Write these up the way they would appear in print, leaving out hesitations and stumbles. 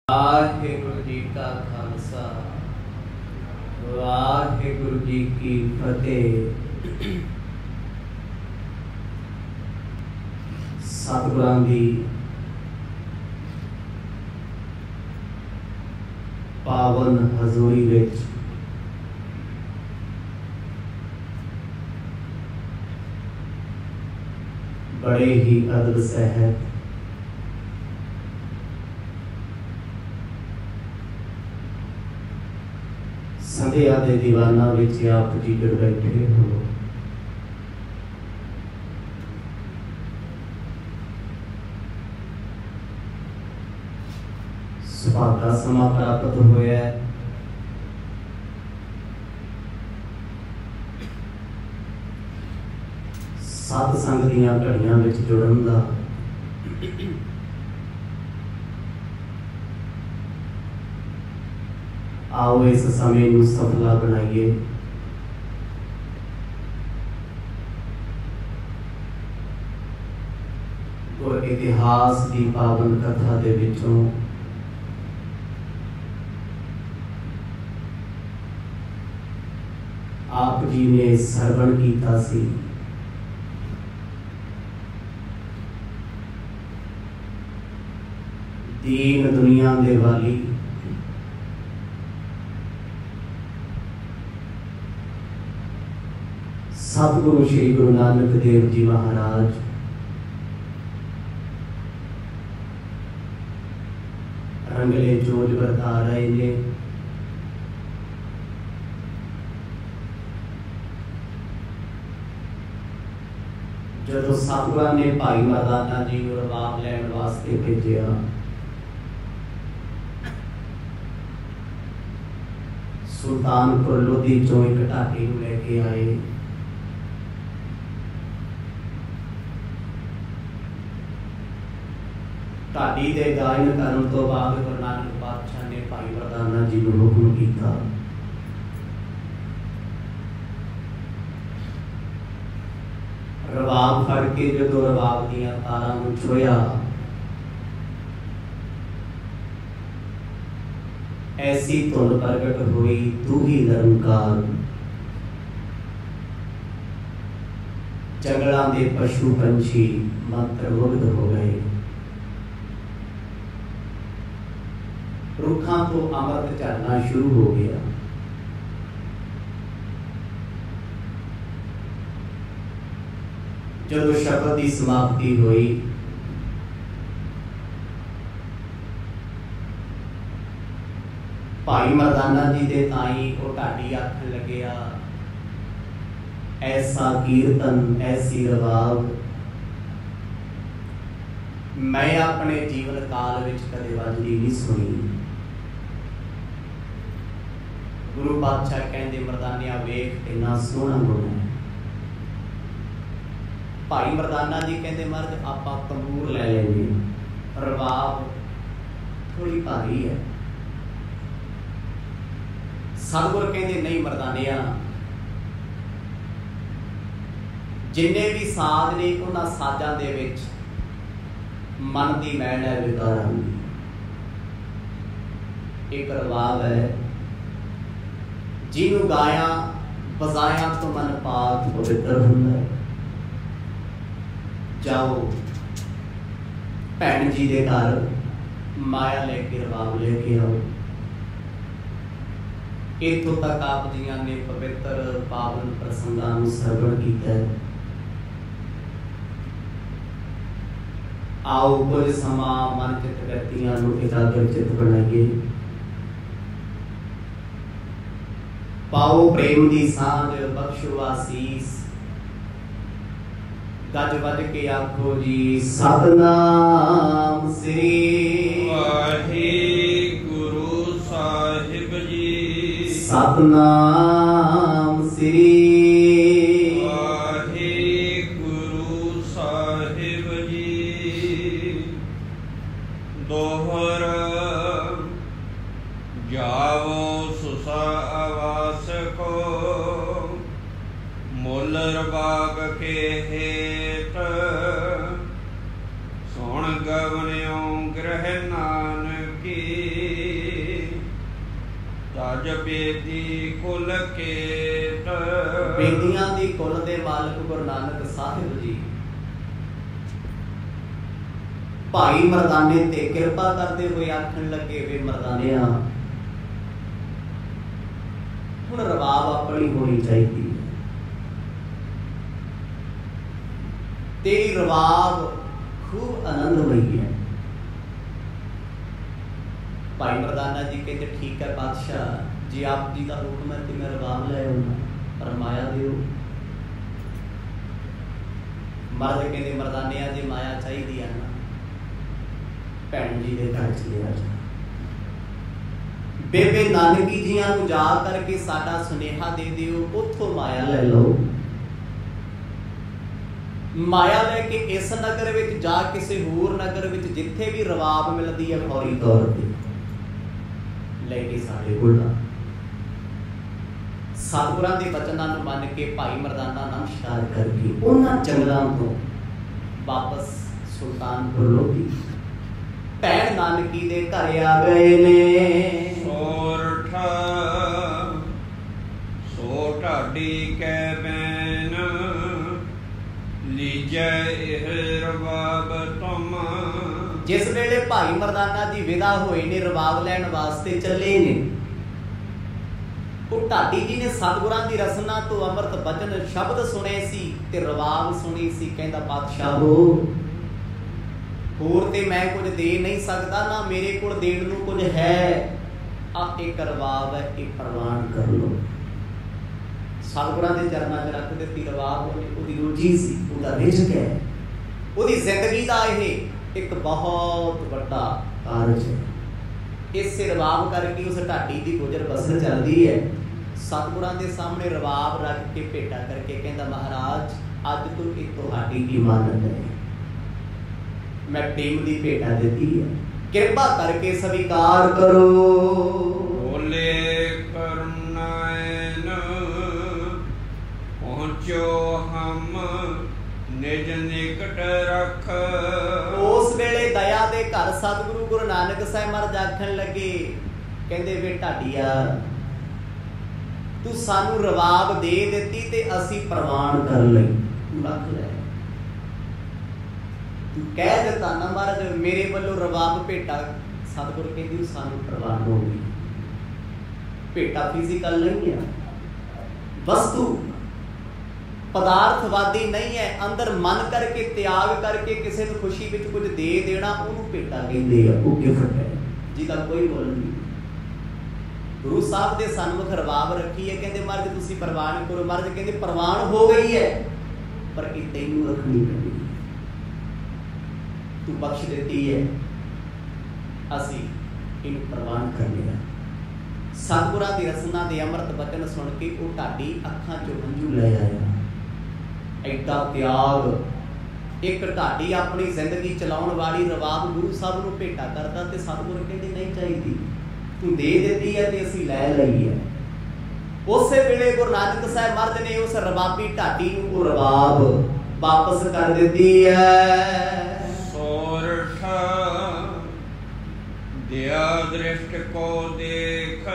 वाहिगुरु जी का खालसा वाहिगुरु जी की फतेह। सतगुरां दी पावन हजूरी विच बड़े ही अदब सहत संध्या दे दीवाना विच आप जी जुड़ बैठे हो। सुभागा समा प्राप्त होया सतसंग दीयां घड़ियां विच जुड़न दा। आओ इस समय नूं सफला बनाइए। गुर इतिहास की पावन कथा दे विचों आप जी ने सरवण कीता सी। दीन दुनिया दे वाली सतगुरु श्री गुरु नानक देव जी महाराज रंगले जोज बरता रहे ने। जदों सतगुरां ने भाई मरदाना जी को रबाब लैण वास्ते भेजिया, सुल्तानपुर लोधी चों एक ढाडी नूं लैके आए। ढाडी दे गायन करन तो बाद गुरु नानक पातशाह ने भाई मरदाना जी को हुक्म किया, रबाब फड़ के जो रबाब दियां तारां नूं छुया, ऐसी धुन प्रगट हुई तू ही निरंकार। जंगलां दे पशु पंछी मंत्रमुग्ध हो गए। रुखां तो अमृत झरना शुरू हो गया। जब शब्द की समाप्ति हुई, भाई मरदाना जी दे ताई को ढाडी आखन लगिया, ऐसा कीर्तन ऐसी रबाब मैं अपने जीवन काल विच कदे वजदी नहीं सुनी। गुरु पातशाह कहंदे मरदानिया वेख कितना सोहना गुण है। भाई मरदाना जी कहंदे मर्द आपां तंबूर ले लेंगे, रबाब थोड़ी भारी है। सतगुर कहंदे नहीं मरदानिया, जिन्ने भी साध ने उन्हां साजां दे विच मन की मैल है विकारां दी। एक रबाब है जिन्हों गाया बजाया तो मन पाक पवित्र हुंदा है। जाओ भैन जी दे घर माया लेके रबाब लेके आओ। इतों तक आप जियां ने पवित्र पावन प्रसंगां नूं सरवण कीता है। आओ कुछ समा मन चित व्यक्तियां नूं एकाग्र चित बनाइए। पाओ प्रेम दी सांझ बख्शो आसीस। गज वज के आखो जी सतनाम श्री वाहिगुरु साहिब जी। सतनाम श्री वाहिगुरु साहिब जी। दोहर जावो सुसा आवास को, मुल रबाब के हेत सुन गवन्यों ग्रह नानकी। ਭਜ ਬੇਦੀ ਕੁਲ ਕੇਤ। ਬੇਦੀਆਂ ਦੀ ਕੁਲ ਦੇ ਮਾਲਕ ਗੁਰੂ ਨਾਨਕ ਸਾਹਿਬ ਜੀ ਭਾਈ ਮਰਦਾਨੇ ਤੇ ਕਿਰਪਾ ਕਰਦੇ ਹੋਏ ਆਖਣ ਲੱਗੇ, ਵੇ ਮਰਦਾਨਿਆਂ, ਹੁਣ ਰਬਾਬ ਆਪਣੀ ਹੋਣੀ ਚਾਹੀਦੀ ਹੈ। ਤੇਰੀ ਰਬਾਬ ਖੂਬ ਆਨੰਦਮਈ ਹੈ। ਭਾਈ ਮਰਦਾਨਾ ਜੀ ਕਹਿੰਦੇ, ਠੀਕ ਹੈ ਬਾਦਸ਼ਾਹ ਜੀ, ਆਪ ਜੀ ਦਾ ਹੁਕਮ ਹੈ ਤੇ ਮੈਂ ਰਬਾਬ ਲੈ ਆਉਣਾ, ਪਰ ਮਾਇਆ ਦਿਓ। ਮਰਦ ਕਹਿੰਦੇ, ਮਰਦਾਨਿਆਂ ਜੇ ਮਾਇਆ ਚਾਹੀਦੀ ਹੈ ਨਾ, ਭੈਣ ਜੀ ਦੇ ਘਰ ਚ ਲਿਆ ਜਾ। ਬੇਬੇ ਨਾਨਕੀ ਜੀਆਂ ਨੂੰ ਜਾ ਕਰਕੇ ਸਾਡਾ ਸੁਨੇਹਾ ਦੇ ਦਿਓ, ਉੱਥੋਂ ਮਾਇਆ ਲੈ ਲਓ। ਮਾਇਆ ਲੈ ਕੇ ਇਸ ਨਗਰ ਵਿੱਚ ਜਾ ਕਿਸੇ ਹੋਰ ਨਗਰ ਵਿੱਚ ਜਿੱਥੇ ਵੀ ਰਬਾਬ ਮਿਲਦੀ ਹੈ ਫੌਰੀ ਤੌਰ ਤੇ ਲੈ ਕੇ ਸਾਡੇ ਕੋਲ। ਸਤਿਗੁਰਾਂ ਦੇ ਬਚਨਾਂ ਨੂੰ ਮੰਨ ਕੇ ਭਾਈ ਮਰਦਾਨਾ ਨਮਸਕਾਰ ਕਰਕੇ ਉਹਨਾਂ ਜੰਗਲਾਂ ਤੋਂ ਵਾਪਸ ਸੁਲਤਾਨਪੁਰ ਲੋਧੀ ਭੈਣ ਨਾਨਕੀ ਦੇ ਘਰ ਆ ਗਏ ਨੇ। ਸੋਰਠ ਸੋ ਢਾਡੀ ਕੈ ਬੈਨ ਲੀਜੈ ਇਹ ਰਬਾਬ ਤੁਮ। ਜਿਸ ਵੇਲੇ ਭਾਈ ਮਰਦਾਨਾ ਜੀ ਵਿਦਾ ਹੋਏ ਨੇ, ਰਬਾਬ ਲੈਣ ਵਾਸਤੇ ਚੱਲੇ ਨੇ, ਉਹ ਢਾਡੀ ਜੀ ਨੇ ਸਤਿਗੁਰਾਂ ਦੀ ਰਸਨਾ ਤੋਂ ਅੰਮ੍ਰਿਤ ਬਚਨ ਸ਼ਬਦ ਸੁਣੇ ਸੀ ਤੇ ਰਬਾਬ ਸੁਣੀ ਸੀ। ਕਹਿੰਦਾ, ਪਾਤਸ਼ਾਹੋ, ਹੋਰ ਤੇ ਮੈਂ ਕੁਝ ਦੇ ਨਹੀਂ ਸਕਦਾ, ਨਾ ਮੇਰੇ ਕੋਲ ਦੇਣ ਨੂੰ ਕੁਝ ਹੈ। ਆ ਇੱਕ ਰਬਾਬ ਹੈ, ਇਹ ਪ੍ਰਵਾਨ ਕਰ ਲਓ। ਸਤਿਗੁਰਾਂ ਦੇ ਚਰਨਾਂ 'ਚ ਰੱਖ ਦਿੱਤੀ ਰਬਾਬ। ਉਹਦੀ ਰੋਜੀ ਸੀ, ਉਹਦਾ ਰਿਜ਼ਕ ਹੈ, ਉਹਦੀ ਜ਼ਿੰਦਗੀ ਦਾ ਇਹ ਇੱਕ ਬਹੁਤ ਵੱਡਾ ਕਾਰਜ ਹੈ। ਇਸੇ ਰਬਾਬ ਕਰਕੇ ਉਸ ਢਾਡੀ ਦੀ ਗੁਜ਼ਰ ਬਸਰ ਚੱਲਦੀ ਹੈ। ਸਤਿਗੁਰਾਂ ਦੇ ਸਾਹਮਣੇ ਰਬਾਬ ਰੱਖ ਕੇ ਭੇਟਾ ਕਰਕੇ ਕਹਿੰਦਾ, ਮਹਾਰਾਜ, ਅੱਜ ਤੋਂ ਇਹ ਤੁਹਾਡੀ ਇਮਾਨਤ ਹੈ, ਮੈਂ ਪ੍ਰੇਮ ਦੀ ਭੇਟਾ ਦਿੱਤੀ ਹੈ, ਕਿਰਪਾ ਕਰਕੇ ਸਵੀਕਾਰ ਕਰੋ। ਬੋਲੇ ਕਰਨਾਇਨ ਪਹੁੰਚੋ ਹਮ ਨਿਜ ਨਿਕਟ ਰਖ। ਉਸ ਵੇਲੇ ਦਇਆ ਦੇ ਘਰ ਸਤਿਗੁਰੂ ਗੁਰੂ ਨਾਨਕ ਸਾਹਿਬ ਮਹਾਰਾਜ ਆਖਣ ਲੱਗੇ, ਕਹਿੰਦੇ, ਵੇ ਢਾਡੀਆ, ਤੂੰ ਸਾਨੂੰ ਰਬਾਬ ਦੇ ਦਿੱਤੀ ਤੇ ਅਸੀਂ ਪ੍ਰਵਾਨ ਕਰ ਲਈ, ਤੂੰ ਰੱਖ ਲੈ। ਤੂੰ ਕਹਿ ਦਿੱਤਾ ਨਾ ਮਹਾਰਾਜ, ਮੇਰੇ ਵੱਲੋਂ ਰਬਾਬ ਭੇਟਾ। ਸਤਿਗੁਰੂ ਕਹਿੰਦੀ, ਸਾਨੂੰ ਪ੍ਰਵਾਨ ਹੋ ਗਈ। ਭੇਟਾ ਫਿਜ਼ੀਕਲ ਨਹੀਂ ਹੈ, ਵਸਤੂ ਪਦਾਰਥਵਾਦੀ ਨਹੀਂ ਹੈ। ਅੰਦਰ ਮਨ ਕਰਕੇ, ਤਿਆਗ ਕਰਕੇ ਕਿਸੇ ਨੂੰ ਖੁਸ਼ੀ ਵਿੱਚ ਕੁਝ ਦੇ ਦੇਣਾ, ਉਹਨੂੰ ਭੇਟਾ ਕਹਿੰਦੇ ਆ। ਉਹ ਗਿਫਟ ਹੈ ਜਿਹਦਾ ਕੋਈ ਮੁੱਲ ਨਹੀਂ। ਗੁਰੂ ਸਾਹਿਬ ਦੇ ਸਨਮੁਖ ਰਬਾਬ ਰੱਖੀ ਹੈ, ਕਹਿੰਦੇ ਮਹਾਰਾਜ ਤੁਸੀਂ ਪ੍ਰਵਾਨ ਕਰੋ। ਮਹਾਰਾਜ ਕਹਿੰਦੇ ਪ੍ਰਵਾਨ ਹੋ ਗਈ ਹੈ, ਪਰ ਇਹ ਤੈਨੂੰ ਰੱਖਣੀ ਪੈਂਦੀ ਹੈ, ਤੂੰ ਬਖਸ਼ ਦਿੱਤੀ ਹੈ, ਅਸੀਂ ਇਹਨੂੰ ਪ੍ਰਵਾਨ ਕਰ ਲਿਆ। ਸਤਿਗੁਰਾਂ ਦੀ ਰਸਨਾ ਦੇ ਅੰਮ੍ਰਿਤ ਬਚਨ ਸੁਣ ਕੇ ਉਹ ਢਾਡੀ ਅੱਖਾਂ ਚੋਂ ਹੰਝੂ ਲੈ ਆਇਆ। ਐਡਾ ਤਿਆਗ। ਇੱਕ ਢਾਡੀ ਆਪਣੀ ਜ਼ਿੰਦਗੀ ਚਲਾਉਣ ਵਾਲੀ ਰਬਾਬ ਗੁਰੂ ਸਾਹਿਬ ਨੂੰ ਭੇਟਾ ਕਰਦਾ ਤੇ ਸਤਿਗੁਰ ਕਹਿੰਦੇ ਨਹੀਂ ਚਾਹੀਦੀ, ਤੂੰ ਦੇ ਦਿੱਤੀ ਹੈ ਤੇ ਅਸੀਂ ਲੈ ਲਈ ਹੈ। ਉਸੇ ਵੇਲੇ ਗੁਰੂ ਨਾਨਕ ਸਾਹਿਬ ਮਹਾਰਾਜ ਨੇ ਉਸ ਰਬਾਬੀ ਢਾਡੀ ਨੂੰ ਉਹ ਰਬਾਬ ਵਾਪਸ ਕਰ ਦਿੱਤੀ ਹੈ। ਸੋਰਠ ਦਿਆ ਦ੍ਰਿਸ਼ਟ ਕੋ ਦੇਖ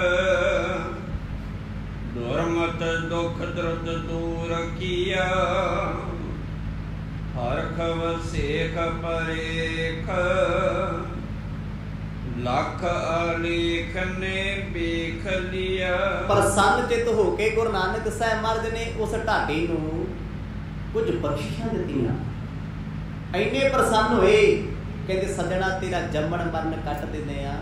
ਦੁਰਮਤ ਦੁਖ ਦਰਦ ਦੂਰ ਕੀਆ ਹਰਖ ਵਸੇਖ ਪਰੇਖ ਲੱਖ ਆਲੇਖ ਨੇ ਵੇਖ ਲਿਆ। ਪ੍ਰਸੰਨ ਚਿਤ ਹੋ ਕੇ ਗੁਰੂ ਨਾਨਕ ਸਾਹਿਬ ਮਹਾਰਾਜ ਨੇ ਉਸ ਢਾਡੀ ਨੂੰ ਕੁਝ ਬਖਸ਼ਿਸ਼ਾਂ ਦਿੱਤੀਆਂ। ਇੰਨੇ ਪ੍ਰਸੰਨ ਹੋਏ, ਕਹਿੰਦੇ ਸੱਜਣਾ ਤੇਰਾ ਜੰਮਣ ਮਰਨ ਕੱਟ ਦਿੰਦੇ ਆ,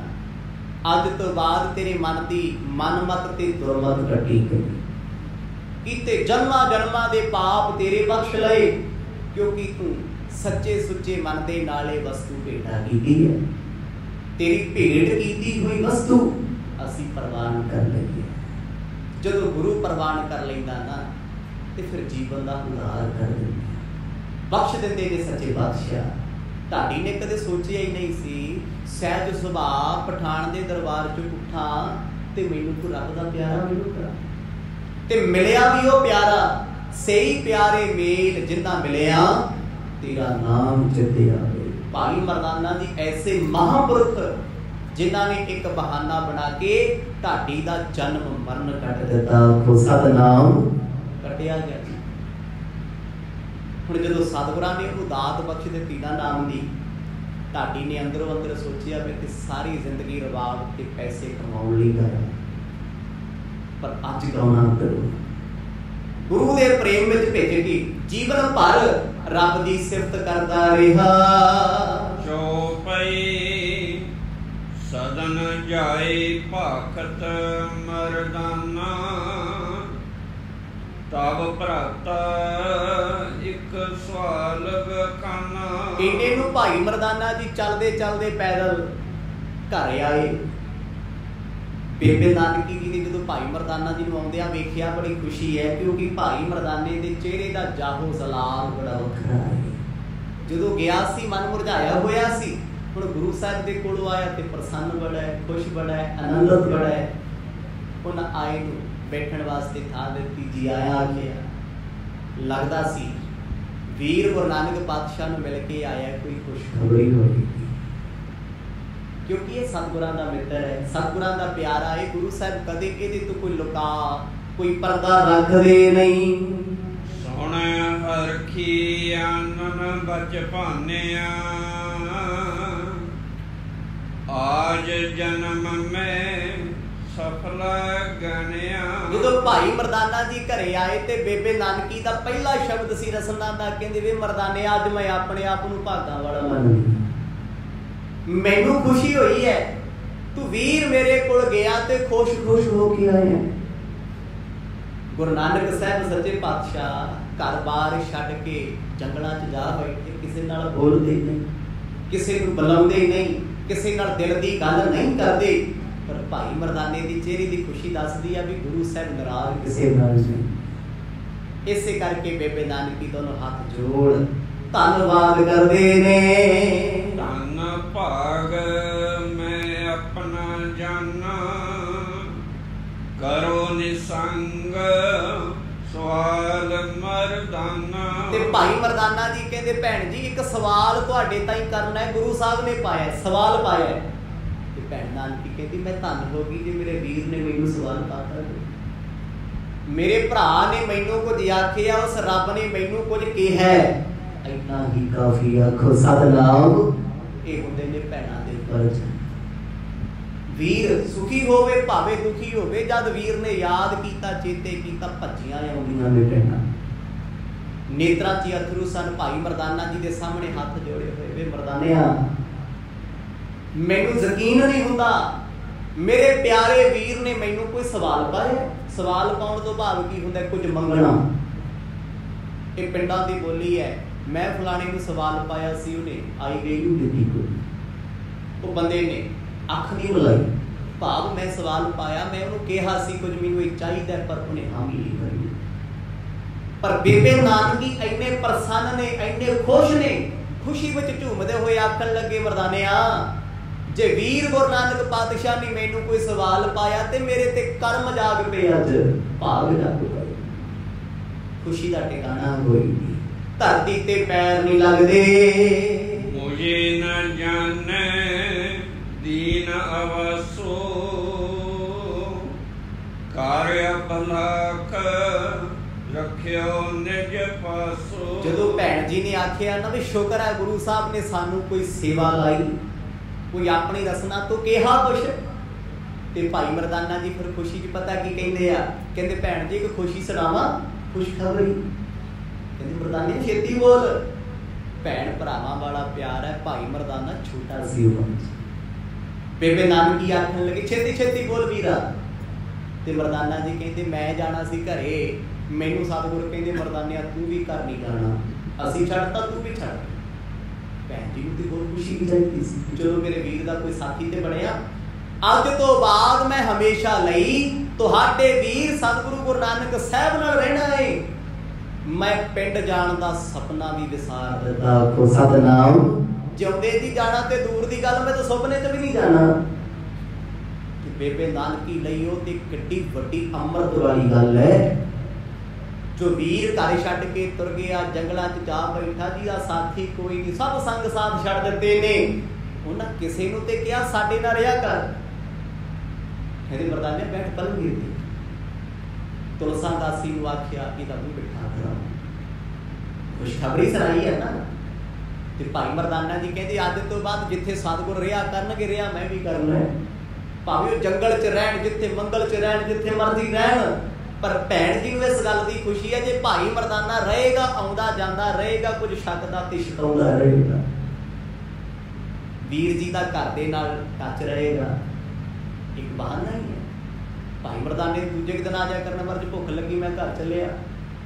ਅੱਜ ਤੋਂ ਬਾਅਦ ਤੇਰੇ ਮਨ ਦੀ ਮਨਮਤ ਤੇ ਦੁਰਮਤ ਕੱਟੀ ਗਈ, ਕੀਤੇ ਜਨਮਾਂ ਜਨਮਾਂ ਦੇ ਪਾਪ ਤੇਰੇ ਬਖਸ਼ ਲਏ, ਕਿਉਂਕਿ ਤੂੰ ਸੱਚੇ ਸੁੱਚੇ ਮਨ ਦੇ ਨਾਲੇ ਵਸਤੂ ਭੇਟਾ ਕੀਤੀ ਹੈ। ਤੇਰੀ ਭੇਟ ਕੀਤੀ ਹੋਈ ਵਸਤੂ ਅਸੀਂ ਪ੍ਰਵਾਨ ਕਰ ਲਈਏ। ਜਦੋਂ ਗੁਰੂ ਪ੍ਰਵਾਨ ਕਰ ਲੈਂਦਾ ਨਾ ਤੇ ਫਿਰ ਜੀਵਨ ਦਾ ਉਧਾਰ ਕਰ ਦਿੰਦਾ, ਬਖਸ਼ ਦਿੰਦੇ ਨੇ ਸੱਚੇ ਪਾਤਸ਼ਾਹ। ਢਾਡੀ ਨੇ ਕਦੇ ਸੋਚਿਆ ਹੀ ਨਹੀਂ ਸੀ ਸਹਿਜ ਸੁਭਾਅ ਪਠਾਨ ਦੇ ਦਰਬਾਰ ਚ ਉੱਠਾਂ ਤੇ ਮੈਨੂੰ ਕੋਈ ਰੱਬ ਦਾ ਪਿਆਰਾ ਮਿਲੂਗਾ, ਤੇ ਮਿਲਿਆ ਵੀ ਉਹ ਪਿਆਰਾ, ਸਹੀ ਪਿਆਰੇ ਮੇਲ ਜਿੰਨਾ ਮਿਲਿਆ ਤੇਰਾ ਨਾਮ ਚਿੱਤੇ ਆਵੇ। ਭਾਈ ਮਰਦਾਨਾ ਜੀ ਐਸੇ ਮਹਾਂਪੁਰਖ जिन्हां ने एक बहाना बना के ढाडी दा जन्म मरण कट दिता। आखो सतनाम कटिया गया। हुण जदों सतगुरां ने उहनूं दात बख्श दित्ती ना नाम दी, ढाडी ने अंदरों अंदर सोचिया मैं ते सारी जिंदगी रवाब ते पैसे कमाउण लई करा, पर अज कमाउणा करूं गुरु दे प्रेम विच भेज के जीवन भर रब दी सिफत करदा रहा। चौपई सदन जाए भाखत मरदाना, तब भराता एक सवाल बखाना। इन्ने नूं भाई मरदाना जी चलदे चलदे पैदल घर आए। बेबे नानकी जी ने जो भाई मरदाना जी नूं आउंदिआं वेखिआ बड़ी खुशी है, क्योंकि भाई मरदाने दे चेहरे दा जाहो जलाल बड़ा वखरा है। जदों गया सी मन मुरझाया होया सी, हुण गुरु साहिब दे कोलों आया ते प्रसन्न बड़ा है, खुश बड़ा है, आनंदित बड़ा है। उन्हां आए नूं बैठण वास्ते थां दित्ती, जी आया आखिआ। लगदा सी वीर गुरु नानक पातशाह नूं मिल के आया कोई खुशखबरी होगी, क्योंकि ये सतगुरां दा मित्र है, सतगुरां दा प्यारा है। गुरु साहिब कदे इहदे तो कोई लुका कोई पर्दा रखदे नहीं। सुण हरखी आनन बच भानिया, आज जन्म में सफल गणिया। जदों भाई मरदाना जी घरे आए ते बेबे नानकी दा पहला शब्द सी रसना दा, कहंदे वे मरदाने अज मैं अपने आप नूं भागां वाला मंनदी, मैनू खुशी हुई है तू वीर मेरे कोल गया ते खुश खुश हो के आया। गुरु नानक साहब सच्चे पातशाह घर बार छड्ड के जंगलां च जा बैठे, किसी नाल बोलदे नहीं, किसी नूं बुलाउंदे नहीं, किसी नाल दिल दी गल नहीं करदे। पर भाई मरदाने दी चेहरे दी खुशी दसदी आ भी गुरु साहब नाराज किसी नाल नहीं। इसे करके बेबे नानकी दोनों हाथ जोड़ धन्नवाद करदे ने। धन भाग मैं अपना जाना, करो निसंग सवाल मरदाना। ते भाई मरदाना जी कहते भैन जी एक सवाल तुहाडे ताईं करना है, गुरु साहब ने पाया सवाल पाया है। ते भैन नानकी कहती मैं धन हो गई जी मेरे वीर ने मैनू सवाल पाता, मेरे भरा ने मैनू कुछ आखिया, उस रब ने मैनू कुछ कहा है, इतना ही काफी। आखो सतनाम। ये हुंदे ने भैणां दे फर्ज। वीर सुखी होवे भावे दुखी होवे, जद वीर ने याद कीता चेते कीता भज्जियां आउंदियां ने भैणां। नेत्रां च अथरू सन। भाई मरदाना जी दे सामने हाथ जोड़े होए, वे मरदानिया मैनू यकीन नहीं हुंदा मेरे प्यारे वीर ने मैनू कोई सवाल पाया। सवाल पाउण तो भाव की हुंदा कुछ मंगना। ये पिंडां दी बोली है, मैं फलाने को सवाल पाया सी, उन्हें आई गई नहीं दित्ती कोई। वो बंदे ने अख नहीं बुलाई, भाव मैं सवाल पाया, मैं उन्होंने कहा सी कुछ मैनू चाहिए, पर उन्हें हामी नहीं करी। पर बेबे नानकी इन्ने प्रसन्न ने, इन्ने खुश ने, खुशी विच झूमदे होए आखण लगे मरदानिया जे वीर गुरु नानक पातशाह ने मैनू कोई सवाल पाया ते मेरे ते कर्म जाग पे, अज भाग जाग पे। खुशी दा ठिकाना कोई नहीं, धरती ते पैर नहीं लगदे। मुझे न जाने दीन अवसो, कार्य भलाक रखियो निज पासो। जदों भैन जी ने आखिया ना भी शुक्र है गुरु साहब ने सानू कोई सेवा लाई, कोई अपनी रसना तो कहा कुछ। ते भाई मरदाना जी फिर खुशी च पता की कहंदे आ, कहंदे भैन जी एक खुशी सुनावा, खुशखबरी। कहंदे मरदाने छेती बोल। भैन भरावां वाला प्यार है, भाई मरदाना छोटा सी उम्र। बेबे नानकी आखण लगे छेती छेती बोल वीरा। ते मरदाना जी कहंदे मैं जाना सी घरे, मैनू सतगुर कहंदे मरदानिया तू भी घर नहीं जाना, असीं छड्डता तू भी छड्ड। भैन जी नूं ते बहुत खुशी भी चाहिदी सी, चलो मेरे वीर दा कोई साथी ते बणिया। अज तो बाद मैं हमेशा लई तुहाडे वीर सतगुरु गुरु नानक साहब नाल रहना है। मैं पिंड जाण दा सपना भी विसार दिता। आखो सतनाम। जिउंदे जी जाना ते दूर दी गल, मैं तो सुपने च भी नहीं जाना। बेबे नानकी लई ओ ते किड्डी वड्डी अमृत वाली गल है। जो वीर घर छड्ड के तुर गया, जंगलां च जा बैठा, जी आ साथी कोई नहीं, सब संग साथ छड्ड दित्ते ने। ਉਹਨਾਂ ਕਿਸੇ ਨੂੰ ਤੇ ਕਿਹਾ ਸਾਡੇ ਨਾਲ ਰਿਹਾ ਕਰ। ਕਹਿੰਦੇ ਮਰਦਾਨੇ ਬੈਠ ਪਲੰਘੀਰ ਤੇ। ਤੁਲਸਾ ਦਾਸੀ ਨੂੰ ਆਖਿਆ ਇਹਦਾ ਮੂੰਹ ਬਿਠਾ ਕਰਾਂ, ਖੁਸ਼ਖਬਰੀ ਸੁਣਾਈ ਹੈ ਨਾ। ਤੇ ਭਾਈ ਮਰਦਾਨਾ ਜੀ ਕਹਿੰਦੇ ਅੱਜ ਤੋਂ ਬਾਅਦ ਜਿੱਥੇ ਸਤਿਗੁਰ ਰਿਹਾ ਕਰਨਗੇ, ਰਿਹਾ ਮੈਂ ਵੀ ਕਰਨਾ ਹੈ। ਭਾਵੇਂ ਉਹ ਜੰਗਲ 'ਚ ਰਹਿਣ, ਜਿੱਥੇ ਮੰਗਲ 'ਚ ਰਹਿਣ, ਜਿੱਥੇ ਮਰਜ਼ੀ ਰਹਿਣ, ਪਰ ਭੈਣ ਜੀ ਨੂੰ ਇਸ ਗੱਲ ਦੀ ਖੁਸ਼ੀ ਹੈ ਜੇ ਭਾਈ ਮਰਦਾਨਾ ਰਹੇਗਾ, ਆਉਂਦਾ ਜਾਂਦਾ ਰਹੇਗਾ, ਕੁਝ ਛੱਕਦਾ ਤੇ ਛਕਾਉਂਦਾ ਰਹੇਗਾ, ਵੀਰ ਜੀ ਦਾ ਘਰ ਦੇ ਨਾਲ ਟੱਚ ਰਹੇਗਾ। ਇੱਕ ਬਹਾਨਾ ਹੀ ਹੈ। ਭਾਈ ਮਰਦਾਨੇ ਦੂਜੇ ਦਿਨ ਆ ਜਾਇਆ ਕਰਨਾ, ਮਰਜ ਭੁੱਖ ਲੱਗੀ ਮੈਂ ਘਰ ਚੱਲਿਆ,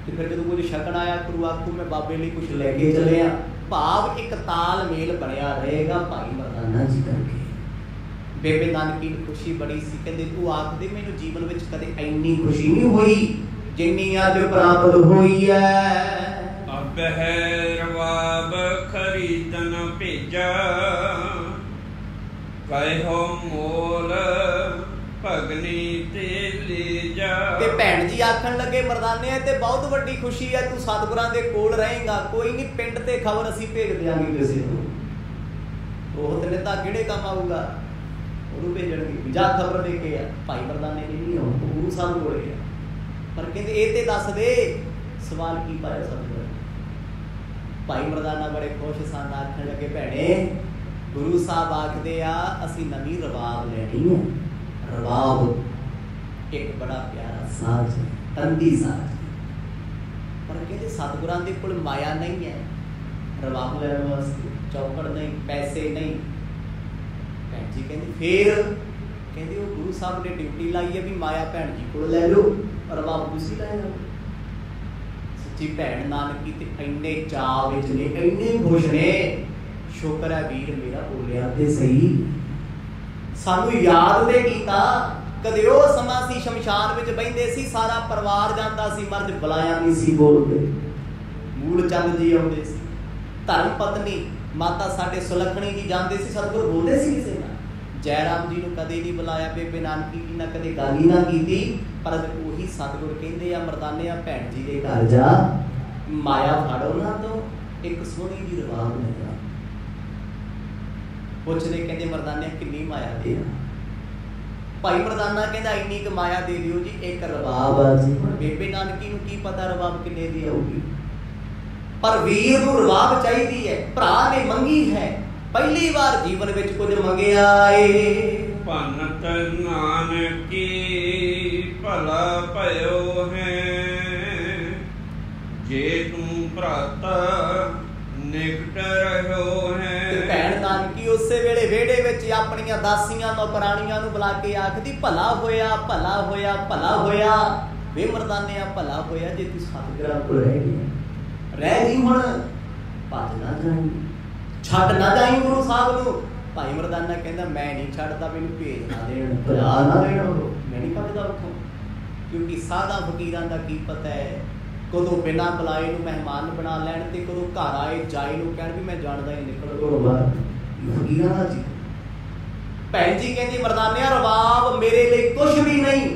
ਤੇ ਫਿਰ ਜਦੋਂ ਕੁਝ ਛਕਣ ਆਇਆ ਕਰੂ ਆਖੂ ਮੈਂ ਬਾਬੇ ਲਈ ਕੁਝ ਲੈ ਕੇ ਚੱਲਿਆ। ਭਾਵ ਇੱਕ ਤਾਲਮੇਲ ਬਣਿਆ ਰਹੇਗਾ ਭਾਈ ਮਰਦਾਨਾ ਜੀ ਕਰਕੇ। ਬੇਬੇ ਨਾਨਕੀ ਨੂੰ ਖੁਸ਼ੀ ਬੜੀ ਸੀ। ਕਹਿੰਦੇ ਤੂੰ ਆਖਦੇ ਮੈਨੂੰ ਜੀਵਨ ਵਿੱਚ ਕਦੇ ਇੰਨੀ ਖੁਸ਼ੀ ਨਹੀਂ ਹੋਈ ਜਿੰਨੀ ਅੱਜ ਪ੍ਰਾਪਤ ਹੋਈ ਹੈ। ਅਬ ਹੈ ਰਵਾਬ ਖਰੀਦਨ ਭੇਜਾ, ਕਹਿਓ ਮੋਲ ਭਗਨੀ ਤੇ ਲੈ ਜਾ। ਤੇ ਭੈਣ ਜੀ ਆਖਣ ਲੱਗੇ ਮਰਦਾਨੇ ਤੇ ਬਹੁਤ ਵੱਡੀ ਖੁਸ਼ੀ ਹੈ, ਤੂੰ ਸਤਿਗੁਰਾਂ ਦੇ ਕੋਲ ਰਹੇਗਾ, ਕੋਈ ਨਹੀਂ ਪਿੰਡ ਤੇ ਖਬਰ ਅਸੀਂ ਭੇਜ ਦਿਆਂਗੇ ਕਿਸੇ ਨੂੰ। ਉਹ ਤੇ ਨੇਤਾ ਕਿਹੜੇ ਕੰਮ ਆਊਗਾ, ਉਹਨੂੰ ਭੇਜਣਗੇ ਜਾ ਖਬਰ ਦੇ ਕੇ ਆ। ਭਾਈ ਮਰਦਾਨੇ ਨੇ ਨਹੀਂ ਆਉਣਾ, ਗੁਰੂ ਸਾਹਿਬ ਕੋਲੇ ਆ। ਪਰ ਕਹਿੰਦੇ ਇਹ ਤੇ ਦੱਸ ਦੇ ਸਵਾਲ ਕੀ ਪਾਇਆ ਸਤਿਗੁਰ। ਭਾਈ ਮਰਦਾਨਾ ਬੜੇ ਖੁਸ਼ ਸਨ, ਆਖਣ ਲੱਗੇ ਭੈਣੇ ਗੁਰੂ ਸਾਹਿਬ ਆਖਦੇ ਆ ਅਸੀਂ ਨਵੀਂ ਰਵਾਬ ਲੈਣੀ ਹੈ। ਰਵਾਬ ਇੱਕ ਬੜਾ ਪਿਆਰਾ ਸਾਜ਼ ਹੈ, ਤੰਦੀ ਸਾਜ਼। ਪਰ ਕਹਿੰਦੇ ਸਤਿਗੁਰਾਂ ਦੇ ਕੋਲ ਮਾਇਆ ਨਹੀਂ ਹੈ ਰਵਾਬ ਲੈਣ ਵਾਸਤੇ, ਚੌਕੜ ਨਹੀਂ, ਪੈਸੇ ਨਹੀਂ। ਭੈਣ ਜੀ ਕਹਿੰਦੇ ਫੇਰ ਕਹਿੰਦੇ ਉਹ ਗੁਰੂ ਸਾਹਿਬ ਨੇ ਡਿਊਟੀ ਲਾਈ ਹੈ ਵੀ ਮਾਇਆ ਭੈਣ ਜੀ ਕੋਲ ਲੈ ਲਓ, ਰਵਾਬ ਤੁਸੀਂ ਲੈ ਲਓ। ਸੱਚੀ ਭੈਣ ਨਾਨਕੀ ਤੇ ਇੰਨੇ ਚਾਅ ਵਿੱਚ ਨੇ, ਇੰਨੇ ਖੁਸ਼ ਨੇ। ਸ਼ੁਕਰ ਹੈ ਵੀਰ ਮੇਰਾ ਬੋਲਿਆ ਤੇ ਸਹੀ, ਸਾਨੂੰ ਯਾਦ ਤੇ ਕੀਤਾ। ਕਦੇ ਉਹ ਸਮਾਂ ਸੀ ਸ਼ਮਸ਼ਾਨ ਵਿੱਚ ਬਹਿੰਦੇ ਸੀ, ਸਾਰਾ ਪਰਿਵਾਰ ਜਾਂਦਾ ਸੀ, ਮਰਦ ਬੁਲਾਇਆ ਨਹੀਂ ਸੀ ਬੋਲਦੇ। ਮੂਲ ਚੰਦ ਜੀ ਆਉਂਦੇ ਸੀ, ਧਰਮ ਪਤਨੀ ਮਾਤਾ ਸਾਡੇ ਸੁਲੱਖਣੀ ਜੀ ਜਾਂਦੇ ਸੀ, ਸਤਿਗੁਰ ਬੋਲਦੇ ਸੀ ਕਿਸੇ ਨਾਲ। ਜੈ ਰਾਮ ਜੀ ਨੂੰ ਕਦੇ ਨਹੀਂ ਬੁਲਾਇਆ, ਬੇਬੇ ਨਾਨਕੀ ਜੀ ਨਾਲ ਕਦੇ ਗੱਲ ਹੀ ਨਾ ਕੀਤੀ। ਪਰ ਉਹੀ ਸਤਿਗੁਰ ਕਹਿੰਦੇ ਆ ਮਰਦਾਨਿਆ ਭੈਣ ਜੀ ਦੇ ਘਰ ਜਾ, ਮਾਇਆ ਫੜ ਉਹਨਾਂ ਤੋਂ, ਇੱਕ ਸੋਹਣੀ ਜੀ ਰਵਾਬ ਲੈ ਜਾ। ਪੁੱਛਦੇ ਕਹਿੰਦੇ ਮਰਦਾਨਿਆ ਕਿੰਨੀ ਮਾਇਆ ਦੇ? ਭਾਈ ਮਰਦਾਨਾ ਕਹਿੰਦਾ ਇੰਨੀ ਕੁ ਮਾਇਆ ਦੇ ਦਿਓ ਜੀ, ਇੱਕ ਰਵਾਬ ਆ ਜੀ। ਬੇਬੇ ਨਾਨਕੀ ਨੂੰ ਕੀ ਪਤਾ ਰਵਾਬ ਕਿੰਨੇ ਦੀ ਆਊਗੀ, ਪਰ ਵੀਰ ਨੂੰ ਰਵਾਬ ਚਾਹੀਦੀ ਹੈ। ਭਰਾ ਨੇ ਮੰਗੀ ਹੈ, ਪਹਿਲੀ ਵਾਰ ਜੀਵਨ ਵਿੱਚ ਕੁਝ ਮੰਗਿਆ ਏ। ਭੰਨਤ ਨਾਨਕੀ ਭਲਾ ਭਇਓ ਹੈ, ਜੇ ਤੂੰ ਭਰਾਤ ਨਿਕਟ ਰਹਿਓ ਹੈ। ਤੇ ਭੈਣ ਨਾਨਕੀ ਉਸੇ ਵੇਲੇ ਵਿਹੜੇ ਵਿੱਚ ਆਪਣੀਆਂ ਦਾਸੀਆਂ ਨੌਕਰਾਣੀਆਂ ਨੂੰ ਬੁਲਾ ਕੇ ਆਖਦੀ ਭਲਾ ਹੋਇਆ, ਭਲਾ ਹੋਇਆ, ਭਲਾ ਹੋਇਆ। ਵੇ ਮਰਦਾਨਿਆ ਭਲਾ ਹੋਇਆ ਜੇ ਤੂੰ ਸਤਿਗੁਰਾਂ ਕੋਲ ਰਹਿ ਗਿਆ। ਰਹਿ ਜੀ ਹੁਣ, ਭੱਜ ਨਾ ਜਾਈਂ, ਛੱਡ ਨਾ ਜਾਈਂ ਗੁਰੂ ਸਾਹਿਬ ਨੂੰ। ਭਾਈ ਮਰਦਾਨਾ ਕਹਿੰਦਾ ਮੈਂ ਨਹੀਂ ਛੱਡਦਾ, ਮੈਨੂੰ ਭੇਜ ਨਾ ਦੇਣ, ਭਜਾ ਨਾ ਦੇਣ, ਮੈਂ ਨਹੀਂ ਭੱਜਦਾ ਉੱਥੋਂ। ਕਿਉਂਕਿ ਸਾਧਾ ਫਕੀਰਾਂ ਦਾ ਕੀ ਪਤਾ ਹੈ ਕਦੋਂ ਬਿਨਾਂ ਬੁਲਾਏ ਨੂੰ ਮਹਿਮਾਨ ਬਣਾ ਲੈਣ ਤੇ ਕਦੋਂ ਘਰ ਆਏ ਜਾਏ ਨੂੰ ਕਹਿਣ ਵੀ ਮੈਂ ਜਾਣਦਾ ਹੀ ਨਿਕਲ ਘਰੋਂ ਬਾਹਰ। ਫਕੀਰਾਂ ਦਾ ਜੀ। ਭੈਣ ਜੀ ਕਹਿੰਦੀ ਮਰਦਾਨਿਆ ਰਵਾਬ ਮੇਰੇ ਲਈ ਕੁਛ ਵੀ ਨਹੀਂ,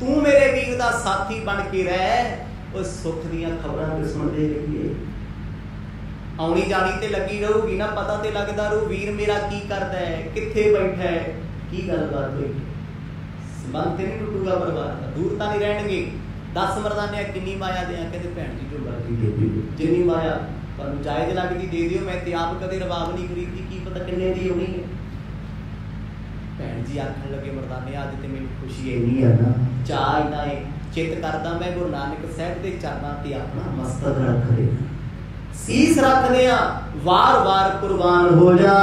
ਤੂੰ ਮੇਰੇ ਵੀਰ ਦਾ ਸਾਥੀ ਬਣ ਕੇ ਰਹਿ। ਉਹ ਸੁੱਖ ਦੀਆਂ ਖਬਰਾਂ ਤੇ ਸੁਣਦੇ ਰਹੀਏ, ਆਉਣੀ ਜਾਣੀ ਤੇ ਲੱਗੀ ਰਹੂਗੀ ਨਾ, ਪਤਾ ਤੇ ਲੱਗਦਾ ਰਹੂ ਵੀਰ ਮੇਰਾ ਕੀ ਕਰਦਾ ਹੈ, ਕਿੱਥੇ ਬੈਠਾ ਹੈ, ਕੀ ਗੱਲਬਾਤ ਹੋਈ। ਸੰਬੰਧ ਤੇ ਨਹੀਂ ਟੁੱਟੂਗਾ ਪਰਿਵਾਰ ਦਾ, ਦੂਰ ਤਾਂ ਨਹੀਂ ਰਹਿਣਗੇ। 10 ਮਰਦਾਨਿਆ ਕਿੰਨੀ ਮਾਇਆ ਦਿਆਂ? ਕਹਿੰਦੇ ਭੈਣ ਜੀ ਜੋ ਮਰਜ਼ੀ ਦੇ ਦਿਓ, ਜਿੰਨੀ ਮਾਇਆ ਤੁਹਾਨੂੰ ਜਾਇਜ਼ ਲੱਗਦੀ ਦੇ ਦਿਓ। ਮੈਂ ਤੇ ਆਪ ਕਦੇ ਰਵਾਬ ਨਹੀਂ ਖਰੀਦੀ, ਕੀ ਪਤਾ ਕਿੰਨੇ ਦੀ ਹੋਣੀ ਹੈ। ਭੈਣ ਜੀ ਆਖਣ ਲੱਗੇ ਮਰਦਾਨਿਆ ਅੱਜ ਤੇ ਮੈਨੂੰ ਖੁਸ਼ੀ ਇੰਨੀ ਆ ਨਾ, ਚਾਅ ਇੰਨਾ ਹੈ, ਚਿੱਤ ਕਰਦਾ ਮੈਂ ਗੁਰੂ ਨਾਨਕ ਸਾਹਿਬ ਦੇ ਚਰਨਾਂ ਤੇ ਆਪਣਾ ਮਸਤਕ ਰੱਖ ਰਿਹਾ, ਸੀਸ ਰੱਖਦੇ ਆ, ਵਾਰ-ਵਾਰ ਕੁਰਬਾਨ ਹੋ ਜਾ।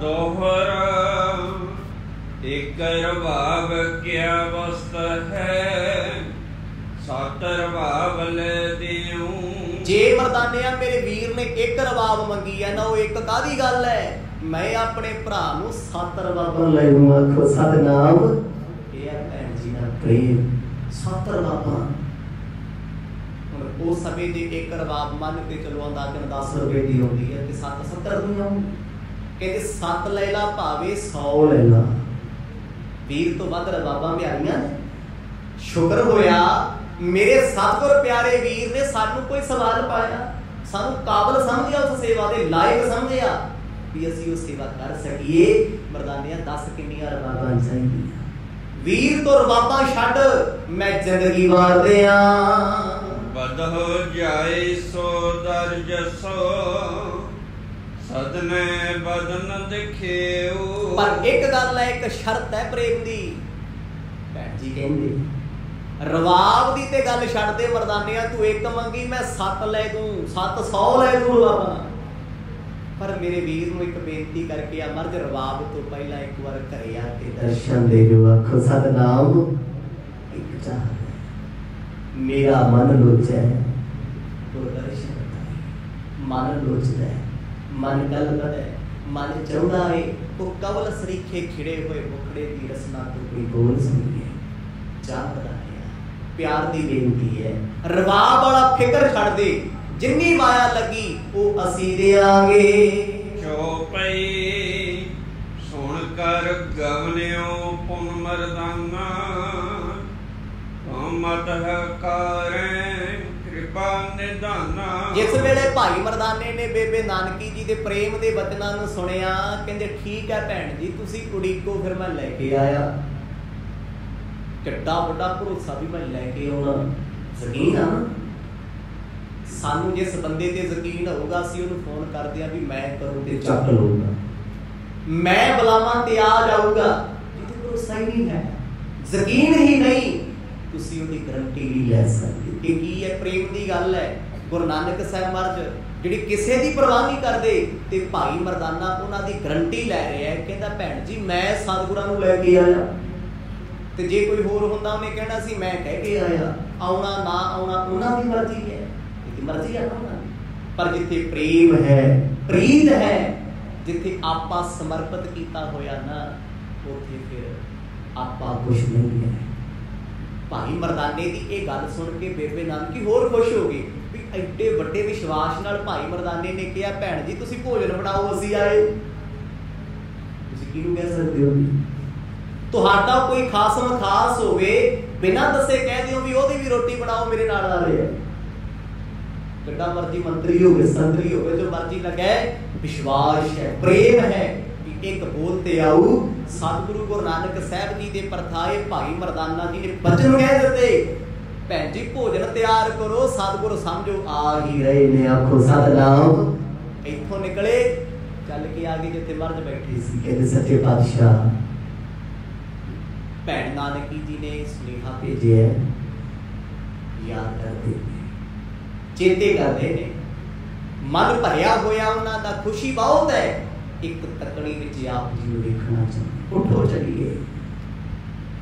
ਦੋਹਰਾ ਇੱਕ ਰਵਾਬ ਕਿਆ ਵਸਤ ਹੈ, ਸਤ ਰਵਾਬ ਲੈ ਦਿਉ। ਜੇ ਮਰਦਾਨਿਆ ਮੇਰੇ ਵੀਰ ਨੇ ਇੱਕ ਰਵਾਬ ਮੰਗੀ ਹੈ ਨਾ, ਉਹ ਇੱਕ ਕਾਹਦੀ ਗੱਲ ਹੈ, ਮੈਂ ਆਪਣੇ ਭਰਾ ਨੂੰ 7 ਰਵਾਬਾਂ ਲੈ ਦੂੰਗਾ। ਆਖੋ ਸਤਿਨਾਮ। ਇਹ ਹੈ ਭੈਣ ਜੀ ਦਾ ਪ੍ਰੇਮ, 7 ਰਵਾਬਾਂ। ਹੁਣ ਉਸ ਸਮੇਂ ਦੇ ਇੱਕ ਰਵਾਬ ਮੰਨ ਕੇ ਚਲੋ ਅੰਦਾਜ਼ਨ 10 ਰੁਪਏ ਦੀ ਆਉਂਦੀ ਹੈ ਤੇ 7 70 ਦੀ ਆਉਂਦੀ। ਕਹਿੰਦੇ 7 ਲੈ ਲਾ ਭਾਵੇਂ 100 ਲੈ ਲਾ, ਵੀਰ ਤੋਂ ਵੱਧ ਰਵਾਬਾਂ ਪਿਆਰੀਆਂ ਨੇ। ਸ਼ੁਕਰ ਹੋਇਆ ਮੇਰੇ ਸਤਿਗੁਰ ਪਿਆਰੇ ਵੀਰ ਨੇ ਸਾਨੂੰ ਕੋਈ ਸਵਾਲ ਪਾਇਆ, ਸਾਨੂੰ ਕਾਬਲ ਸਮਝਿਆ, ਉਸ ਸੇਵਾ ਦੇ ਲਾਇਕ ਸਮਝਿਆ। भी असीं वो सेवा कर सकीए। मर्दानिया दस किन्नियां रबाबां चाहिदियां? वीर तो रबाबां छड्ड, मैं जिंदगी वार दियां। बदहो जाए सो दर जसो, सदने बदन दिखेओ। पर एक गल है, एक शर्त है प्रेम दी। भैन जी कहंदे रवाब दी ते गल छड्ड दे मर्दानिया, तू एक मंगी मैं 7 लै दूं, 700 लै दूं रवाबां। पर मेरे वीर नूं एक बेनती करके आ, मर्ज रवाब तो पहला एक बार घरे आके दर्शन दे जो। आखो सतनाम एक चाह मेरा मन लोचे तो दर्शन मन लोचदा है, मन गलदा है, मन चाहुंदा है तो कवल सरीखे खिड़े हुए मुखड़े दी रसना तो कोई बोल सुनिए। चाहदा है प्यार दी बेनती है, रवाब वाला फिक्र छड़ दे, जिन्नी माया लगी वो असी देंगे। चौपई सुन कर गवनियो पुन मर्दाना, मत हकारें कृपा निधाना। जिस वेले भाई मर्दाने ने बेबे नानकी जी दे प्रेम दे वचनां नूं सुनिया, कहंदे ठीक है भैन जी तुसीं उड़ीको, फिर मैं लैके आया। किड्डा वड्डा भरोसा भी मैं लैके आउणा। यकीन आ सानू जिस बंदे ते यकीन होगा, असीं उहनूं फोन करदे आ भी मैं करूं ते चक लूंगा, मैं बुलावां ते आ जाऊगा। जिहदे भरोसा ही नहीं है, यकीन ही नहीं, तुसीं उहदी गारंटी नहीं लै सकदे। कि की है प्रेम दी गल है। गुरु नानक साहिब महाराज जिहड़ी किसे दी परवाह नहीं करदे ते भाई मर्दाना उहनां दी गारंटी लै रहा है। कहंदा भैन जी मैं सतगुरां नूं लैके आया, ते जे कोई होर हुंदा उहने कहना सी मैं कह के आया। आउणा ना आउणा उहनां दी मर्जी है, मर्जी है ना। पर जिथे प्रेम है, प्रीत है, जिथे आपा समर्पित किया होया ना, उथे फिर आपा कुछ नहीं है। भाई मर्दाने की यह गल सुन के बेबे नानकी होर खुश हो गई भी एडे वड्डे विश्वास नाल भाई मर्दाने ने कहा भैन जी तुसीं भोजन बनाओ असीं आए। तुसीं किहनूं कह सकदे हो? तुहाडा कोई खासम खास होवे बिना दसे कह दिओ भी ओहदी भी रोटी बनाओ मेरे नाल आ रहे। कितना मर्जी मंत्री हो गए, संतरी हो गए, जो मर्जी लगे, विश्वास है, प्रेम है। एक बोलते आऊ सतगुरु गुरु नानक साहब जी के परथाए भाई मर्दाना जी ने बचन कह देते भैन जी भोजन तैयार करो, सतगुरु समझो आ ही रहे ने। आखो सतनाम। इथों निकले चल के आगे जिथे मर्द बैठे सी, कहते सच्चे पातशाह भैन नानकी जी ने सुनेहा भेजे है, याद करते चेते करते ने, मन भरिया होया उन्हां दा, खुशी बहुत है। एक तकड़ी विच आप जी नूं देखना चाहते, उठो चलिए।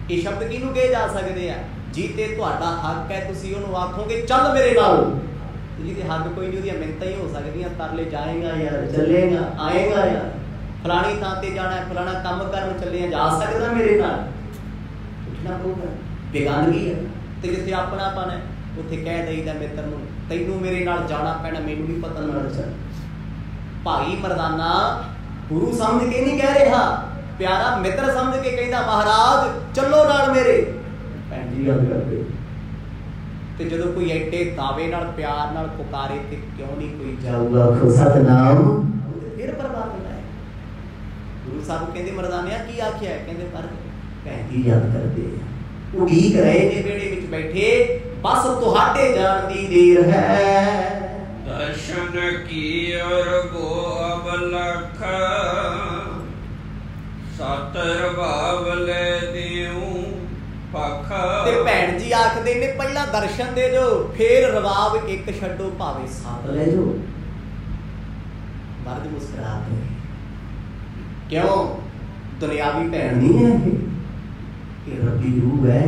ये शब्द किहनूं कहे जा सकदे आ? जी ते तुहाडा हक है, तुसीं उहनूं आखोगे चल मेरे नाल, जी ते हक कोई नहीं, ओहदियां मिन्नतां ही हो सकदियां, तरले जाएगा यार, चलेगा आएगा यार, फलानी थां ते जाना है, फलाना काम करन चले जा सकदा मेरे नाल, उठना पऊगा। बेगानगी है ते जिथे अपनापन है उत्थे कह देईदा मित्र नूं तैनूं मेरे नाल जाना पैना, मैनूं नहीं पता नाल चल। भाई मर्दाना गुरु समझ के नहीं कह रहा, प्यारा मित्र समझ के कहता महाराज चलो नाल मेरे। भैन जी गल करदे ते जदों कोई एडे दावे नाल प्यार नाल पुकारे ते क्यों नहीं कोई जाऊगा। सतनाम फिर परवाह करदा है। गुरु साहब कहंदे मर्दानिया की आखिया? कहंदे पर भैन जी याद करदे उड़ीक रहे ने बेड़े विच बैठे, बस तुहाडे जान दी देर है। दर्शन की और गो अबलख, सतर बावले देऊं पख। ते भैन जी आखदे ने पहला दर्शन दे जो, फिर रवाब एक छड्डो भावे 7 ले जो। मर्द मुस्कुरा के क्यों? दुनियावी भैन नहीं है ये रब्बी रूह है,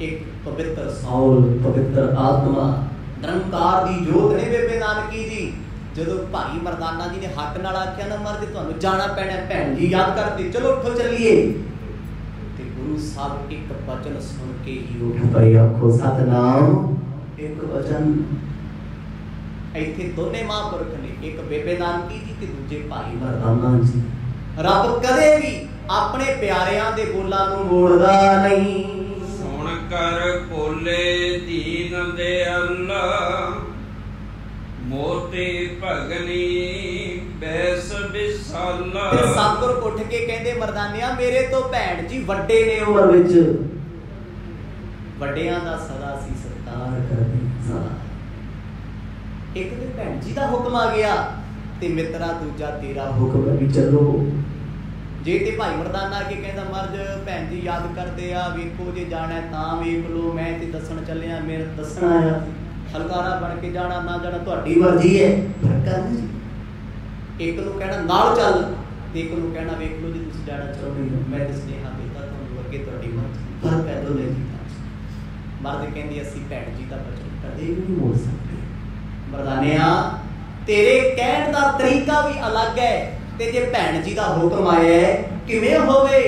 एक पवित्र सौल, पवित्र आत्मा, निरंकार दी जोत ने बेबे नानकी जी। जदों भाई मर्दाना जी ने हक नाल आख्या ना मर्द तुहानूं जाना पैना, भैन जी याद करते चलो उठो चलिए। ते गुरु साहब एक वचन सुन के ही उठ पए। आखो सतनाम। एक वचन इत्थे दोने महापुरख ने, एक बेबे नानकी जी ते दूजे भाई मर्दाना जी। रब कदे भी अपने प्यारियां दे बोलां नूं मोड़दा नहीं। सुन कर बोले दीन दे अल्लाह, मोती भगनी ਬੈਸ ਵਿਸਾਲਾ। ਫਿਰ ਸਤਿਗੁਰ ਉੱਠ ਕੇ ਕਹਿੰਦੇ ਮਰਦਾਨਿਆ ਮੇਰੇ ਤੋਂ ਭੈਣ ਜੀ ਵੱਡੇ ਨੇ ਉਮਰ ਵਿੱਚ, ਵੱਡਿਆਂ ਦਾ ਸਦਾ ਸੀ ਸਤਿਕਾਰ ਕਰਦੇ ਸਦਾ। ਇੱਕ ਤੇ ਭੈਣ ਜੀ ਦਾ ਹੁਕਮ ਆ ਗਿਆ ਤੇ ਮਿੱਤਰਾ ਦੂਜਾ ਤੇਰਾ ਹੁਕਮ ਵੀ ਚੱਲੋ। ਜੇ ਤੇ ਭਾਈ ਮਰਦਾਨਾ ਕੇ ਕਹਿੰਦਾ ਮਰਦ ਭੈਣ ਜੀ ਯਾਦ ਕਰਦੇ ਆ ਵੇਖੋ ਜੇ ਜਾਣਾ ਤਾਂ ਵੇਖ ਲੋ, ਮੈਂ ਤੇ ਦੱਸਣ ਚੱਲਿਆ, ਮੇਰੇ ਦੱਸਣਾ ਆ, ਹਲਕਾਰਾ ਬਣ ਕੇ ਜਾਣਾ ਨਾ ਜਾਣਾ ਤੁਹਾਡੀ ਮਰਜ਼ੀ ਹੈ। ਇੱਕ ਨੂੰ ਕਹਿਣਾ ਨਾਲ ਚੱਲ ਤੇ ਇੱਕ ਨੂੰ ਕਹਿਣਾ ਵੇਖ ਲੋ ਜੇ ਤੁਸੀਂ ਜਾਣਾ ਚਾਹੁੰਦੇ ਹੋ, ਮੈਂ ਤੇ ਸੁਨੇਹਾ ਦਿੱਤਾ ਤੁਹਾਨੂੰ ਅੱਗੇ ਤੁਹਾਡੀ ਮਰਜ਼ੀ। ਫਰਕ ਹੈ ਦੋਨੇ ਚੀਜ਼ਾਂ। ਮਰਦ ਕਹਿੰਦੀ ਅਸੀਂ ਭੈਣ ਜੀ ਦਾ ਬਚਨ ਕਦੇ ਵੀ ਨਹੀਂ ਮੋੜ ਸਕਦੇ। ਮਰਦਾਨਿਆ ਤੇਰੇ ਕਹਿਣ ਦਾ ਤਰੀਕਾ ਵੀ ਅਲੱਗ ਹੈ, ਤੇ ਜੇ ਭੈਣ ਜੀ ਦਾ ਹੁਕਮ ਆਇਆ ਕਿਵੇਂ ਹੋਵੇ।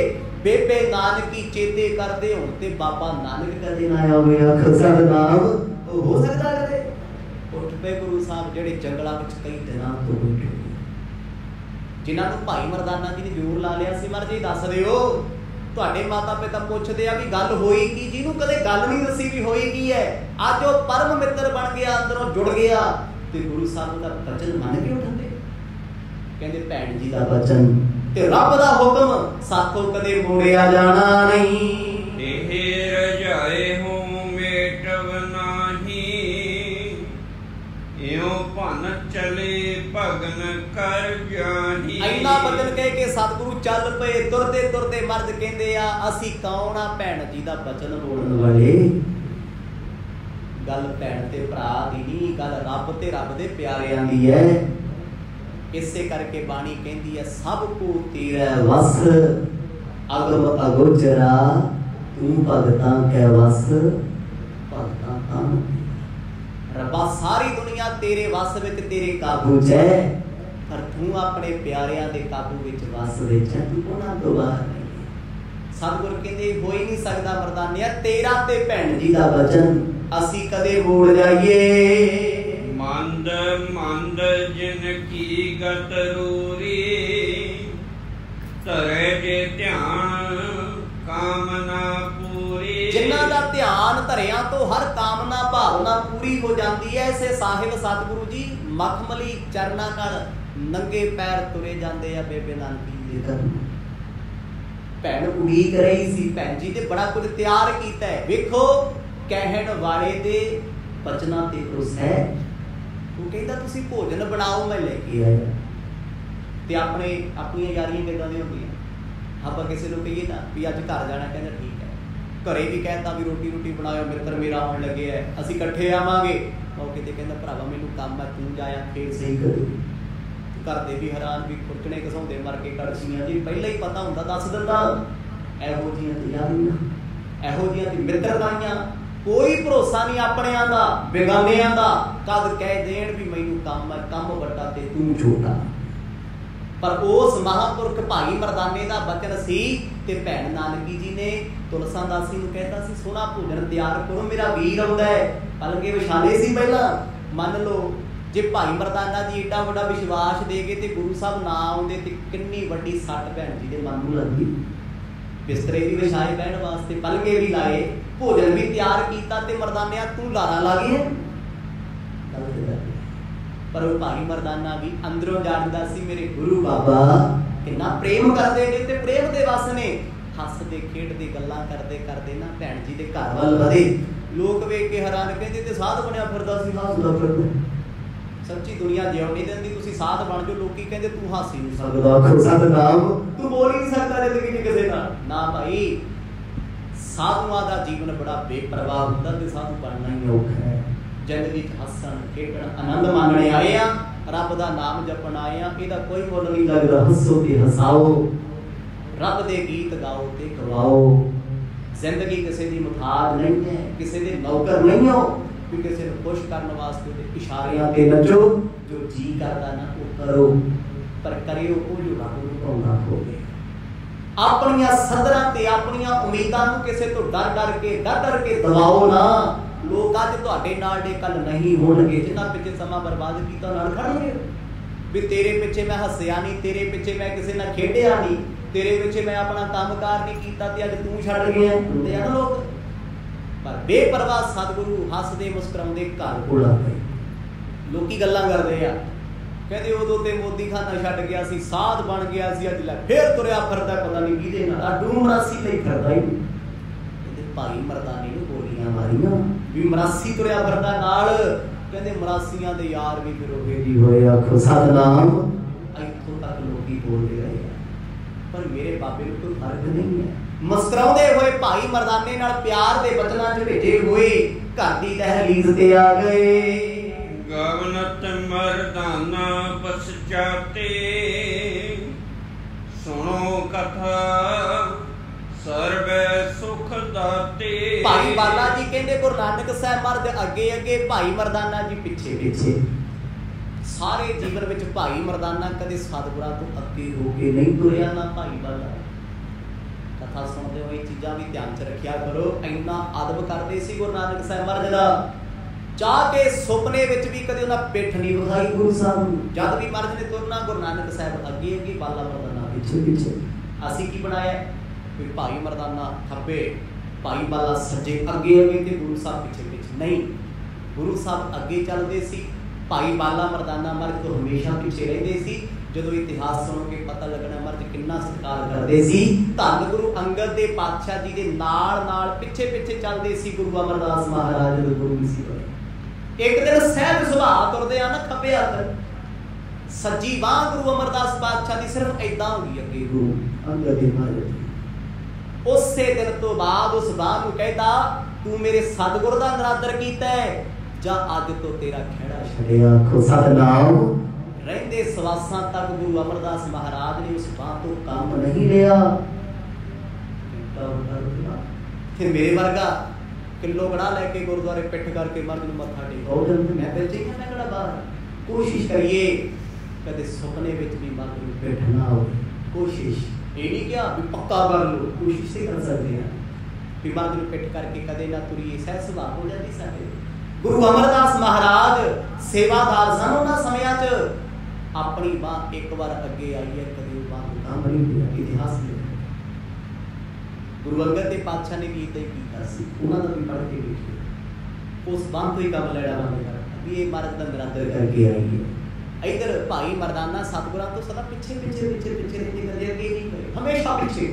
ਬੇਬੇ ਨਾਨਕੀ ਚੇਤੇ ਕਰਦੇ ਹੋਣ ਤੇ ਬਾਬਾ ਨਾਨਕ ਕਦੇ ਨਾ ਆਵੇ। ਆਖੋ ਸਤਿਨਾਮ ਹੋ ਸਕਦਾ ਕਦੇ। ਉੱਠ ਪਏ ਗੁਰੂ ਸਾਹਿਬ ਜਿਹੜੇ ਜੰਗਲਾਂ ਵਿੱਚ ਕਈ ਦਿਨਾਂ ਤੋਂ ਬੈਠੇ, ਜਿਨ੍ਹਾਂ ਨੂੰ ਭਾਈ ਮਰਦਾਨਾ ਜੀ ਨੇ ਜ਼ੋਰ ਲਾ ਲਿਆ ਸੀ ਮਰ ਜੀ ਦੱਸ ਦਿਓ। ਤੁਹਾਡੇ ਮਾਤਾ ਪਿਤਾ ਪੁੱਛਦੇ ਆ ਵੀ ਗੱਲ ਹੋਈ ਕੀ, ਜਿਹਨੂੰ ਕਦੇ ਗੱਲ ਨਹੀਂ ਦੱਸੀ ਵੀ ਹੋਈ ਕੀ ਹੈ। ਅੱਜ ਉਹ ਪਰਮ ਮਿੱਤਰ ਬਣ ਗਿਆ, ਅੰਦਰੋਂ ਜੁੜ ਗਿਆ ਤੇ ਗੁਰੂ ਸਾਹਿਬ ਦਾ ਬਚਨ ਮੰਨ ਕੇ ਉਠਦੇ। ਕਹਿੰਦੇ ਭੈਣ ਜੀ ਦਾ ਬਚਨ ਤੇ ਰੱਬ ਦਾ ਹੁਕਮ ਸਾਥੋਂ ਕਦੇ ਮੋੜਿਆ ਜਾਣਾ ਨਹੀਂ। ਇਹ ਰਜਾਏ ਹੋ ਮੇਟਵ ਨਾਹੀ, ਇਉ ਭਨ ਚਲੇ ਭਗਨ ਕਰ ਜਾਹੀ। ਇੰਨਾ ਬਚਨ ਕਹਿ ਕੇ ਸਤਿਗੁਰੂ ਚੱਲ ਪਏ। ਤੁਰਦੇ ਤੁਰਦੇ ਮਰਦ ਕਹਿੰਦੇ ਆ ਅਸੀਂ ਕੌਣ ਆ ਭੈਣ ਜੀ ਦਾ ਬਚਨ ਮੋੜਨ ਵਾਲੇ। ਗੱਲ ਭੈਣ ਤੇ ਭਰਾ ਦੀ ਨਹੀਂ, ਗੱਲ ਰੱਬ ਤੇ ਰੱਬ ਦੇ ਪਿਆਰਿਆਂ ਦੀ ਹੈ। ਇਸੇ ਕਰਕੇ ਬਾਣੀ ਕਹਿੰਦੀ ਹੈ ਸਭ ਕੋ ਤੇਰਾ ਵਸ, ਅਗਮ ਅਗੋਚਰਾ ਤੂੰ ਭਗਤਾਂ ਕੈ ਵਸ, ਭਗਤਾਂ ਤਾਂ ਰੱਬਾ ਸਾਰੀ ਦੁਨੀਆ ਤੇਰੇ ਵਸ ਵਿੱਚ ਤੇਰੇ ਕਾਬੂ 'ਚ ਹੈ, ਪਰ ਤੂੰ ਆਪਣੇ ਪਿਆਰਿਆਂ ਦੇ ਕਾਬੂ ਵਿੱਚ ਵਸ ਵਿੱਚ ਹੈ, ਤੂੰ ਉਹਨਾਂ ਤੋਂ ਬਾਹਰ ਨਹੀਂ। ਸਤਿਗੁਰ ਕਹਿੰਦੇ ਹੋ ਹੀ ਨਹੀਂ ਸਕਦਾ ਮਰਦਾਨਿਆ ਤੇਰਾ ਤੇ ਭੈਣ ਜੀ ਦਾ ਬਚਨ ਅਸੀਂ ਕਦੇ ਮੋੜ ਜਾਈਏ। ਮੰਦ ਮੰਦ ਜਿਨ ਕੀ ਗਤ ਰੂਰੀ, ਧਰੇ ਜੇ ਧਿਆਨ ਕਾਮਨਾ ਪੂਰੀ। ਜਿਨ੍ਹਾਂ ਦਾ ਧਿਆਨ ਧਰਿਆਂ ਤੋਂ ਹਰ ਕਾਮਨਾ ਭਾਵਨਾ ਪੂਰੀ ਹੋ ਜਾਂਦੀ ਹੈ। ਇਸੇ ਸਾਹਿਬ ਸਤਿਗੁਰੂ ਜੀ ਮਖਮਲੀ ਚਰਨਾਂ ਨਾਲ ਨੰਗੇ ਪੈਰ ਤੁਰੇ ਜਾਂਦੇ ਆ ਬੇਬੇ ਨਾਨਕੀ ਦੇ ਘਰ। ਭੈਣ ਉਡੀਕ ਰਹੀ ਸੀ, ਭੈਣ ਜੀ ਤੇ ਬੜਾ ਕੁਝ ਤਿਆਰ ਕੀਤਾ ਹੈ। ਵੇਖੋ ਕਹਿਣ ਵਾਲੇ ਦੇ ਬਚਨਾਂ ਤੇ ਉਸ ਹੈ। ਉਹ ਕਹਿੰਦਾ ਤੁਸੀਂ ਭੋਜਨ ਬਣਾਓ ਮੈਂ ਲੈ ਕੇ ਆਇਆ। ਤੇ ਆਪਣੀਆਂ ਯਾਰੀਆਂ ਕਿੱਦਾਂ ਦੀਆਂ ਹੁੰਦੀਆਂ। ਆਪਾਂ ਕਿਸੇ ਨੂੰ ਕਹੀਏ ਨਾ ਵੀ ਅੱਜ ਘਰ ਜਾਣਾ, ਕਹਿੰਦਾ ਠੀਕ ਹੈ। ਘਰੇ ਵੀ ਕਹਿੰਦਾ ਵੀ ਰੋਟੀ ਬਣਾਇਓ ਮਿੱਤਰ ਮੇਰਾ ਆਉਣ ਲੱਗੇ ਹੈ, ਅਸੀਂ ਇਕੱਠੇ ਆਵਾਂਗੇ। ਉਹ ਕਿਤੇ ਕਹਿੰਦਾ ਭਰਾਵਾ ਮੈਨੂੰ ਕੰਮ ਹੈ ਤੂੰ ਜਾਇਆ ਫੇਰ ਸਹੀ ਕਰੂ। ਘਰ ਦੇ ਵੀ ਹੈਰਾਨ ਵੀ ਖੁਰਚਣੇ ਘਸਾਉਂਦੇ ਮਰ ਕੇ ਕੜਛੀਆਂ ਜੀ ਪਹਿਲਾਂ ਹੀ ਪਤਾ ਹੁੰਦਾ ਦੱਸ ਦਿੰਦਾ। ਇਹੋ ਜਿਹੀਆਂ ਤੇ ਯਾਰੀਆਂ, ਇਹੋ ਜਿਹੀਆਂ ਤੇ ਮਿੱਤਰਤਾਈਆਂ, ਕੋਈ ਭਰੋਸਾ ਨਹੀਂ ਆਪਣਿਆਂ ਦਾ ਬੇਗਾਨਿਆਂ ਦਾ। ਕਦ ਕਹਿ ਦੇਣ ਵੀ ਮੈਨੂੰ ਕੰਮ ਹੈ, ਕੰਮ ਵੱਡਾ ਤੇ ਤੂੰ ਛੋਟਾ। ਪਰ ਉਸ ਮਹਾਂਪੁਰਖ ਭਾਈ ਮਰਦਾਨੇ ਦਾ ਬਚਨ ਸੀ ਤੇ ਭੈਣ ਨਾਨਕੀ ਜੀ ਨੇ ਤੁਲਸਾ ਦਾਸੀ ਨੂੰ ਕਹਿੰਦਾ ਸੀ ਸੋਹਣਾ ਭੋਜਨ ਤਿਆਰ ਕਰੋ ਮੇਰਾ ਵੀਰ ਆਉਂਦਾ ਹੈ। ਪਲਕੇ ਵਿਛਾਲੇ ਸੀ ਪਹਿਲਾਂ। ਮੰਨ ਲਓ ਜੇ ਭਾਈ ਮਰਦਾਨਾ ਜੀ ਏਡਾ ਵੱਡਾ ਵਿਸ਼ਵਾਸ ਦੇ ਗਏ ਤੇ ਗੁਰੂ ਸਾਹਿਬ ਨਾ ਆਉਂਦੇ ਤੇ ਕਿੰਨੀ ਵੱਡੀ ਸੱਟ ਭੈਣ ਜੀ ਦੇ ਮਨ ਨੂੰ ਲੱਗੀ। ਬਿਸਤਰੇ ਵੀ ਵਿਛਾਏ ਬਹਿਣ ਵਾਸਤੇ, ਪਲਕੇ ਵੀ ਲਾਏ, ਭੋਜਨ ਵੀ ਤਿਆਰ ਕੀਤਾ ਤੇ ਮਰਦਾਨਿਆ ਤੂੰ ਲਾਰਾ ਲਾ ਗਿਆ। ਪਰ ਉਹ ਭਾਈ ਮਰਦਾਨਾ ਵੀ ਅੰਦਰੋਂ ਜਾਣਦਾ ਸੀ ਮੇਰੇ ਗੁਰੂ ਬਾਬਾ ਕਿੰਨਾ ਪ੍ਰੇਮ ਕਰਦੇ ਨੇ ਤੇ ਪ੍ਰੇਮ ਦੇ ਵਸ ਨੇ। ਹੱਸਦੇ ਖੇਡਦੇ ਗੱਲਾਂ ਕਰਦੇ ਕਰਦੇ ਨਾ ਭੈਣ ਜੀ ਦੇ ਘਰ ਵੱਲ ਵਧੇ। ਲੋਕ ਵੇਖ ਕੇ ਹੈਰਾਨ ਕਹਿੰਦੇ ਤੇ ਸਾਧ ਬਣਿਆ ਫਿਰਦਾ ਸੀ। ਹੱਸਦਾ ਫਿਰਦਾ, ਸੱਚੀ ਦੁਨੀਆ ਜਿਉਣ ਨਹੀਂ ਦਿੰਦੀ, ਤੁਸੀਂ ਸਾਧ ਬਣ ਜਾਓ। ਲੋਕੀ ਕਹਿੰਦੇ ਤੂੰ ਹੱਸ ਹੀ ਨਹੀਂ ਸਕਦਾ, ਸਤਿਨਾਮ ਤੂੰ ਬੋਲ ਹੀ ਨਹੀਂ ਸਕਦਾ ਜ਼ਿੰਦਗੀ 'ਚ ਕਿਸੇ ਨਾਲ। ਨਾ ਭਾਈ, ਸਾਧੂਆਂ ਦਾ ਜੀਵਨ ਬੜਾ ਬੇਪਰਵਾਹ ਹੁੰਦਾ ਤੇ ਸਾਧੂ ਬਣਨਾ ਹੀ ਔਖਾ ਹੈ। ਜ਼ਿੰਦਗੀ 'ਚ ਹੱਸਣ ਖੇਡਣ ਆਨੰਦ ਮਾਣਨੇ ਆਏ ਆ, ਰੱਬ ਦਾ ਨਾਮ ਜਪਣ ਆਏ ਆ, ਇਹਦਾ ਕੋਈ ਮੁੱਲ ਨਹੀਂ ਲੱਗਦਾ। ਹੱਸੋ ਤੇ ਹਸਾਓ, ਰੱਬ ਦੇ ਗੀਤ ਗਾਓ ਤੇ ਗਵਾਓ। ਜ਼ਿੰਦਗੀ ਕਿਸੇ ਦੀ ਮੁਥਾਜ ਨਹੀਂ ਹੈ, ਕਿਸੇ ਦੇ ਨੌਕਰ ਨਹੀਂ ਹੋ ਵੀ ਕਿਸੇ ਨੂੰ ਖੁਸ਼ ਕਰਨ ਵਾਸਤੇ ਤੇ ਇਸ਼ਾਰਿਆਂ ਤੇ ਨੱਚੋ। ਜੋ ਜੀ ਕਰਦਾ ਨਾ ਉਹ ਕਰੋ, ਪਰ ਕਰਿਓ ਉਹ ਜੋ ਰੱਬ ਨੂੰ ਭਾਉਂਦਾ ਹੋਵੇ। ਆਪਣੀਆਂ ਸਦਰਾਂ ਤੇ ਆਪਣੀਆਂ ਉਮੀਦਾਂ ਨੂੰ ਕਿਸੇ ਤੋਂ ਡਰ ਡਰ ਕੇ ਦਬਾਓ ਨਾ। ਲੋਕ ਅੱਜ ਤੁਹਾਡੇ ਨਾਲ ਦੇ ਕੱਲ ਨਹੀਂ ਹੋਣਗੇ। ਜਿਨ੍ਹਾਂ ਪਿੱਛੇ ਸਮਾਂ ਬਰਬਾਦ ਕੀਤਾ ਨਾਲ ਖੜਨਗੇ ਵੀ ਤੇਰੇ ਪਿੱਛੇ ਮੈਂ ਹੱਸਿਆ ਨਹੀਂ, ਤੇਰੇ ਪਿੱਛੇ ਮੈਂ ਕਿਸੇ ਨਾਲ ਖੇਡਿਆ ਨਹੀਂ, ਤੇਰੇ ਪਿੱਛੇ ਮੈਂ ਆਪਣਾ ਕੰਮਕਾਰ ਨਹੀਂ ਕੀਤਾ ਤੇ ਅੱਜ ਤੂੰ ਛੱਡ ਗਿਆ ਹੁੰਦੇ ਆ ਨਾ ਲੋਕ। ਪਰ ਬੇਪਰਵਾਹ ਸਤਿਗੁਰੂ ਹੱਸਦੇ ਮੁਸਕਰਾਉਂਦੇ ਘਰ ਕੋਲ ਆ ਗਏ। ਲੋਕੀ ਗੱਲਾਂ ਕਰਦੇ ਆ कहते उदों ते मोदी खाना छड्ड गया सी, साध बन गया सी, अज लै फिर तुरिया फिरदा पता नहीं किहदे नाल, आडू मरासी लई फिरदा ही। कहते भाई मर्दाने नूं गोलियां मारियां भी मरासी तुरिया फिरदा नाल। कहते मरासियां दे यार भी फिर ओहे जी होए, आखो सतनाम। इत्थों तक लोकी बोलदे रहे, पर मेरे बाबे नूं कोई फर्क नहीं है। मुस्कुराउंदे होए भाई मर्दाने नाल प्यार दे बचनां च भेजे होए घर दी दहलीज ते आ गए। गवनत मर्दाना पश्चाते, सुनो कथा सर्वै सुख दाते। भाई बाला जी कहते गुरु नानक साहब मर्द अगे अगे, भाई मर्दाना जी पिछे पिछे। सारे जीवन विच भाई मर्दाना कदे सतगुरां तो अगे हो के नहीं तुरिया, ना भाई बाला। कथा सुनते हो ये चीज़ां भी ध्यान च रखिया करो। इन्ना अदब करते सी गुरु नानक साहब महाराज दा, चाह के सुपने विच भी कदे उन्हां पिठ नहीं विखाई गुरु साहब नूं। जद भी महाराज ने तुरना गुरु नानक साहब अगे अगे, बाला मर्दाना पिछे पिछे। असीं की बनाया कोई भाई मर्दाना खब्बे, भाई बाला सज्जे, अगे अगे ते गुरु साहब पिछे पिछे नहीं। गुरु साहब अगे चलते सी, भाई बाला मर्दाना महाराज तो हमेशा पिछे रहिंदे सी। जदों इतिहास सुन के पता लगना महाराज कितना सत्कार करते सी। धन गुरु अंगद दे पातशाह जी दे नाल नाल पिछे पिछे चलते सी गुरु अमरदास महाराज दे गुरु सी बने। एक दिन सहज सुभाव तुरदे आ ना खब्बे हत्थ सज्जी बांह गुरु अमरदास पातशाह दी सिर्फ ऐदां हो गई अगे गुरु अंगद दे महाराज। उसे दिन तो बाद उस बांह नूं कहता तू मेरे सतगुर दा नरादर कीता है, जा अज तो तेरा खैड़ा छड़िया। आखो सतनाम। रहंदे सवासां तक गुरु अमरदास महाराज ने उस बांह तो काम नहीं लिया। फिर मेरे वर्गा किलो गड़ा लेके गुरुद्वारे पिठ करके मर्द नूं मत्था टेको, मैं बिल चाहिए मैं कड़ा बाहर। कोशिश करिए कदे सुपने विच भी मर्द नूं पिठ ना होवे। कोशिश ये नहीं क्या भी पक्का कर लो, कोशिश से कर सकते हैं भी मर्द नूं पिठ करके कदे ना तुरीए। सहज सुभाव हो जाती साडे गुरु अमरदास महाराज सेवादार सन। उन्हां समयां च अपनी बांह एक बार अगे आई है, कभी बांह को काम नहीं दिया। इतिहास में गुरु अंगद देव पातशाह ने भी इतना ही किया सी, उन्हां दा भी पढ़ के देखिए उस बांह तो ही काम लेना बंद कर भी ये महाराज दा नरादर करके आई है। इधर भाई मर्दाना सतगुरां तो सदा पिछे पिछे पिछे पिछे निकलदे, अगे नहीं करे हमेशा पिछे।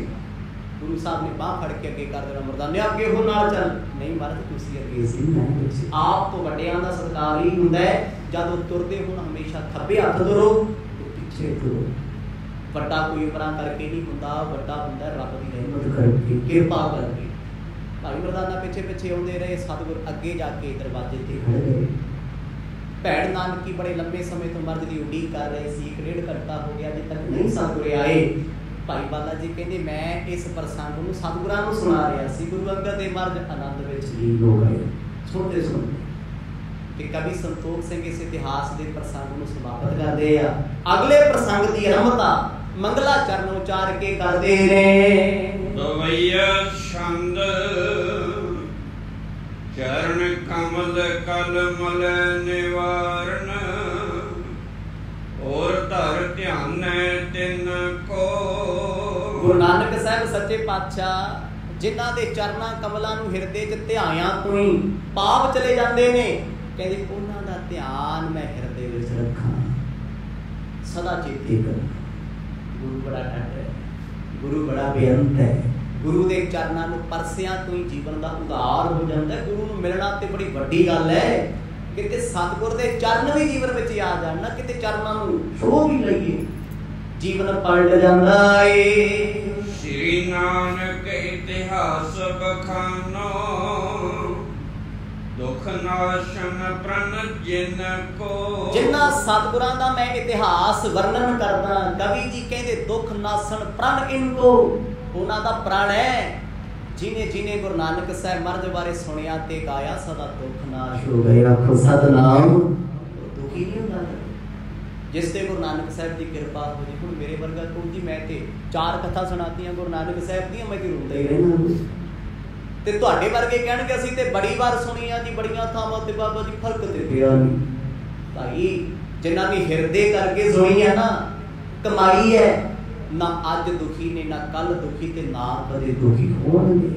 गुरु साहब ने बांह फड़ के अगे कर देना, मर्दाने अगे हो नाल चल। नहीं महाराज तुसीं अगे सी मैं पिछे। आप तो वड्डियां दा सत्कार ही हुंदा है, जदों तुरदे हुण हमेशा खब्बे हत्थ तुरो ते पिछे तुरो। वड्डा कोई उपरा करके नहीं हुंदा, वड्डा हुंदा रब दी रहमत करके, कृपा करके। भाई मर्दाना पिछे पिछे आउंदे रहे, सतगुर अगे जाके दरवाजे ते खड़ गए। भैण नानकी बड़े लंबे समय तो मर्द की उड़ीक कर रहे सी, 1.5 घंटा हो गया अजे तक नहीं सतगुर आए। भाई बाला जी कहते मैं इस प्रसंग नूं सतगुरां नूं सुना रहा सी। गुरु अंगद देव महाराज आनंद विच लीन हो गए सुनते सुनते। ते कवि संतोख सिंह इस इतिहास के प्रसंग नूं समाप्त करदे आ। अगले प्रसंग की आरंभता मंगला चरण उचार के करदे ने। दवैया छंद चरण कमल कल मल निवारण, और धर ध्यान तिन को। गुरु नानक साहब सच्चे पातशाह जिन्हां दे चरना कमलां नूं हिरदे च ध्यायां तो ही पाप चले जांदे ने, कहंदे उन्हां दा ध्यान मैं हिरदे विच रखां, सदा चेते कर। गुरु बड़ा डट है, गुरु बड़ा बेअंत है। गुरु दे चरनां नूं परसियां तो ही जीवन दा उधार हो जांदा है। गुरु नूं मिलना ते बड़ी वड्डी गल है। किते सतगुर दे चरण भी जीवन विच आ जाण ना, किते चरनां नूं छो भी लईए जीवन पलट जांदा है। श्री नानक इतिहास बखानो, दुख नाशन प्रण जिन को। जिन्ना सतगुरां दा मैं इतिहास वर्णन करदा, कवि जी कहंदे दुख नाशन प्रण इनको, उन्हां दा प्राण है। जिन्हें जिन्हें गुरु नानक साहब महाराज बारे सुनिया ते गाया सदा दुख नाश हो गए। आखो सतनाम। दुखी नहीं हुंदा जिस ते गुरु नानक साहब की कृपा हो जी। हुण मेरे वर्गा को जी मैं ते 4 कथा सुनातीआं गुरु नानक साहब दी, मैं ते रोंदा ही रहना। ते तुहाडे वर्गे कहणगे असीं ते बड़ी बार सुनी आ जी, बड़ियां थावां ते बाबा जी फर्क ते पिया नहीं। भाई जिन्हां दी हिरदे करके सुनी है ना, कमाई है। ना अज दुखी ने, ना कल दुखी, ते ना कदे दुखी होणगे।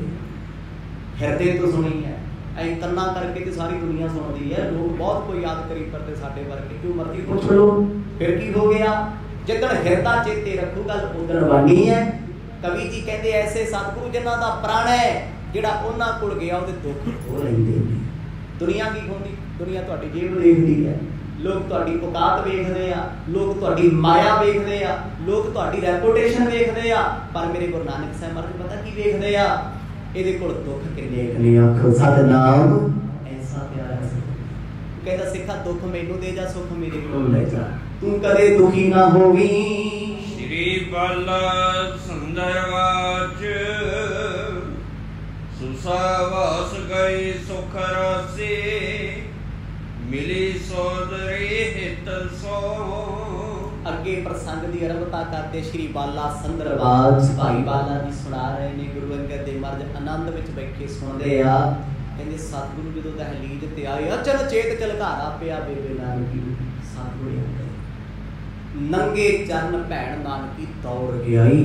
हिरदे तो सुनी है, ऐ कन्ना करके ते सारी दुनिया सुनदी है। लोग बहुत कोई याद करी पर ते साडे वर्गे क्यों मर्जी पुछ लो फिर की हो गया? जिदण हिरदा चेते रखू गल उदण बानी है। कवि जी कहते ऐसे सतगुरु जिन्हां दा प्राण है जिहड़ा उन्हां कोल गया उहदे दुख हो लैंदे ने। दुनिया की होंदी? दुनिया तुहाडी जेब देखदी है, लोग तुहाडी औकात वेखदे आ, लोग तुहाडी माया वेखदे आ, लोग तुहाडी रैपुटेशन वेखदे आ, पर मेरे गुरु नानक साहिब महाराज पता की वेखदे आ? इहदे कोल दुख किन्ने किन्ने आखो सतनाम ऐसा प्यारा सी। कहता सिखा दुख मैनू दे जा, सुख मेरे कोल ले जा, तू कदे दुखी ना होवी। श्री बाला सुंदरवाच सुसावास गई सुख रासे मिली सोदरी हित सो। अगे प्रसंग की आरंभता करते श्री बाला संदरबाज भाई बाला जी सुना रहे ने। गुरु अंगद देव महाराज आनंद विच बैठे सुनते आ। कहते सतगुरु जो दहलीज ते आए अचल चेत चलकारा पिया बेबे नानकी। सतगुरु नंगे चरण भैन नानकी दौड़ के आई।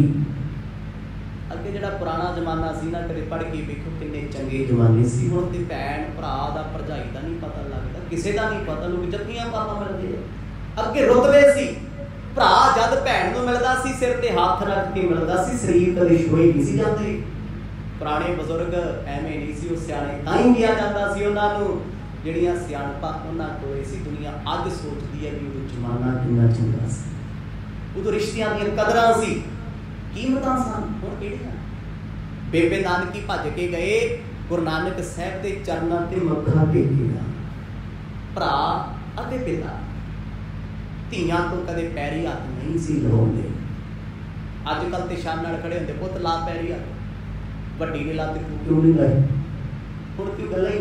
अगे जिहड़ा पुराना जमाना सी ना, कदे पढ़ के वेखो किन्ने चंगे जमाने सी। हुण ते भैन भरा दा भरजाई दा नहीं पता लगदा, किसे दा नहीं पता, लोग जप्पियां पापा मिलदे आ। अगे रुतबे सी, भरा जद भैन नूं मिलदा सी सिर ते हत्थ रख के मिलदा सी, शरीर कदे छुए नहीं सी जांदे। पुराने बजुर्ग एवें नहीं सी, वो सियाणे तां ही किया जांदा सी उन्हां नूं, जिहड़ियां सियाणपां उन्हां कोले सी। दुनिया अज सोचदी है कि उदों जमाना किन्ना चंगा सी, उदों रिश्तियां दीयां कदरां सी, कीमतां सन। हुण किहड़ियां? बेबे नानकी भज के गए गुरु नानक साहिब दे चरनां ते मत्था टेकिया। भरा अते पिता धीआं तो कदे पैरी हत्थ नहीं सी लाउंदे। अजकल ते शान नाल खड़े हुंदे, पुੱਤ ला पैरी हत्थ, ਵੱਡੀ ने ला ते क्यों नहीं लाए? हुण क्यों गल्लां ही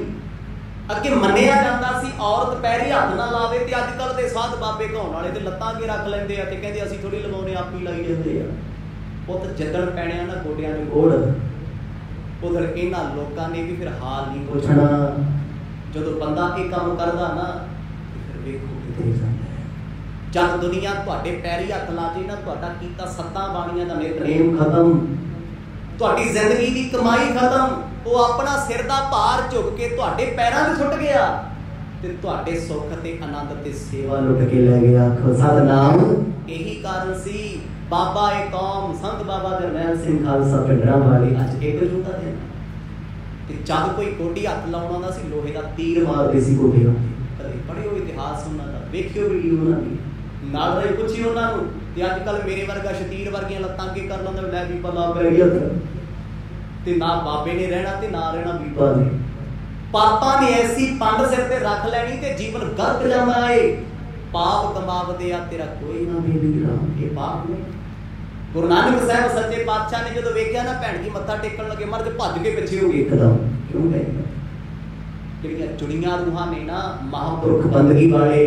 अगे मन्निया जाता सी औरत पैरी हत्थ ना लावे, ते अजकल दे साध बाबे घाउण वाले ते लत्तां अगे रख लैंदे आ ते कहंदे असीं थोड़ी लवाउने आप ही लाई ਜਾਂਦੇ आ। पुੱਤ जदण पैणिया ना गोडियां दे गोड़, उधर इन्हां लोकां ने भी फिर हाल नहीं पुछना। जदों बंदा ये काम करदा ना फिर वेखो किते जांदा है। जद दुनिया तुहाडे पैरी हत्थ ला जे ना, तुहाडा कीता सत्तां बाणियां दा नितनेम खत्म, तुहाडी जिंदगी दी कमाई खत्म, वो अपना सिर दा भार झुक के तुहाडे पैरां ते सुट गया ते तुहाडे सुख ते आनंद ते सेवा लुट के ले गया। सतनाम। यही कारण सी बाबा ए कौम संत बाबा जरनैल सिंह खालसा पिंडरां वाले अज एक जूता देना ते जद कोई गोडी हत्थ लाउणा दा सी, लोहे दा तीर मारदे सी गोडियां ते। कदे पढ़ियो इतिहास उन्हां दा, वेखियो वीडियो उन्हां दी, नाल रही पुछियो उन्हां नूं। ते अजकल मेरे वर्गा शतीर वर्गियां लत्तां के कर लंदा, मैं भी पला पै गया ते ना बाबे ने रहना ते ना रहना बीबा ने। पापा ने ऐसी पंड सिर ते रख लैनी ते जीवन गर्क जांदा है। पाप कमावदे आ तेरा कोई ना मेरी राम, ये पाप ने। गुरु नानक साहिब सच्चे पातशाह ने जदों वेखिया ना भैन जी मत्था टेकण लगे, मर्द भज के पिछे हो गए एकदम। क्यों गए? जिहड़ियां चुड़ियां रूहां ने ना महापुरख बंदगी वाले,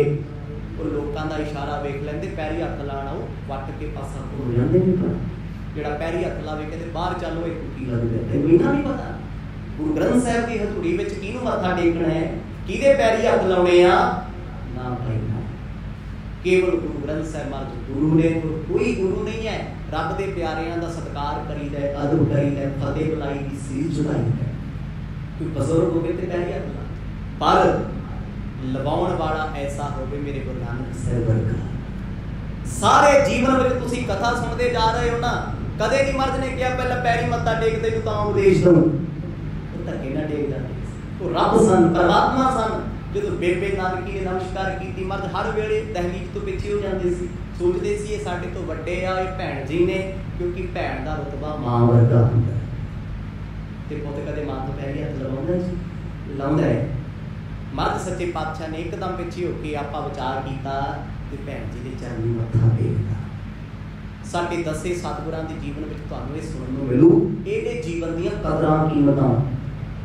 वो लोकां दा इशारा वेख लैंदे, पैरी हत्थ लाणा वो वट के पासा हो जांदे ने। पर जिहड़ा पैरी हत्थ लावे कहंदे बाहर चलो, एक कुकी लग जाए। मैनूं नहीं पता गुरु ग्रंथ साहिब दी हथूड़ी विच किहनूं मत्था टेकना है, किहदे पैरी हत्थ लाउणे आ ना भाई ना। केवल गुरु ग्रंथ साहिब महाराज गुरु ने, कोई गुरु नहीं है। रब दे प्यारियां दा सत्कार करीदा, अदब करीदा, फतेह बुलाई दी सीस झुकाईदा। कोई बजुर्ग होवे ते पैरी हत्थ ला, पर लवाउण वाला ऐसा होवे मेरे गुरु नानक साहिब वर्गा। सारे जीवन विच तुसीं कथा सुणदे जा रहे हो ना, कदे नहीं महाराज ने कहा पहला पैरी मत्था टेक तैनूं तां उपदेश दूं, धक्के ना टेक जांदे। वो रब सन, परमात्मा सन। जदों बेबे नानकी ने नमस्कार की, मर्द हर वेले दहलीज तो पिछे हो जाते सी, सोचते सी ये साडे तो वड्डे आ, ये भैन जी ने, क्योंकि भैन दा रुतबा मां वर्गा हुंदा है। ते पुੱਤ कदे मां तो पैरी हत्थ लवाउंदा जी? लाउंदा है। मर्द सच्चे पातशाह ने एकदम पिछे हो के आपां विचार कीता ते भैन जी दे चरनी मत्था टेकदा। साडे दसे सतगुरां दे जीवन विच तुहानूं इह सुणन नूं मिलू, इहदे जीवन दीयां कदरां कीमतां,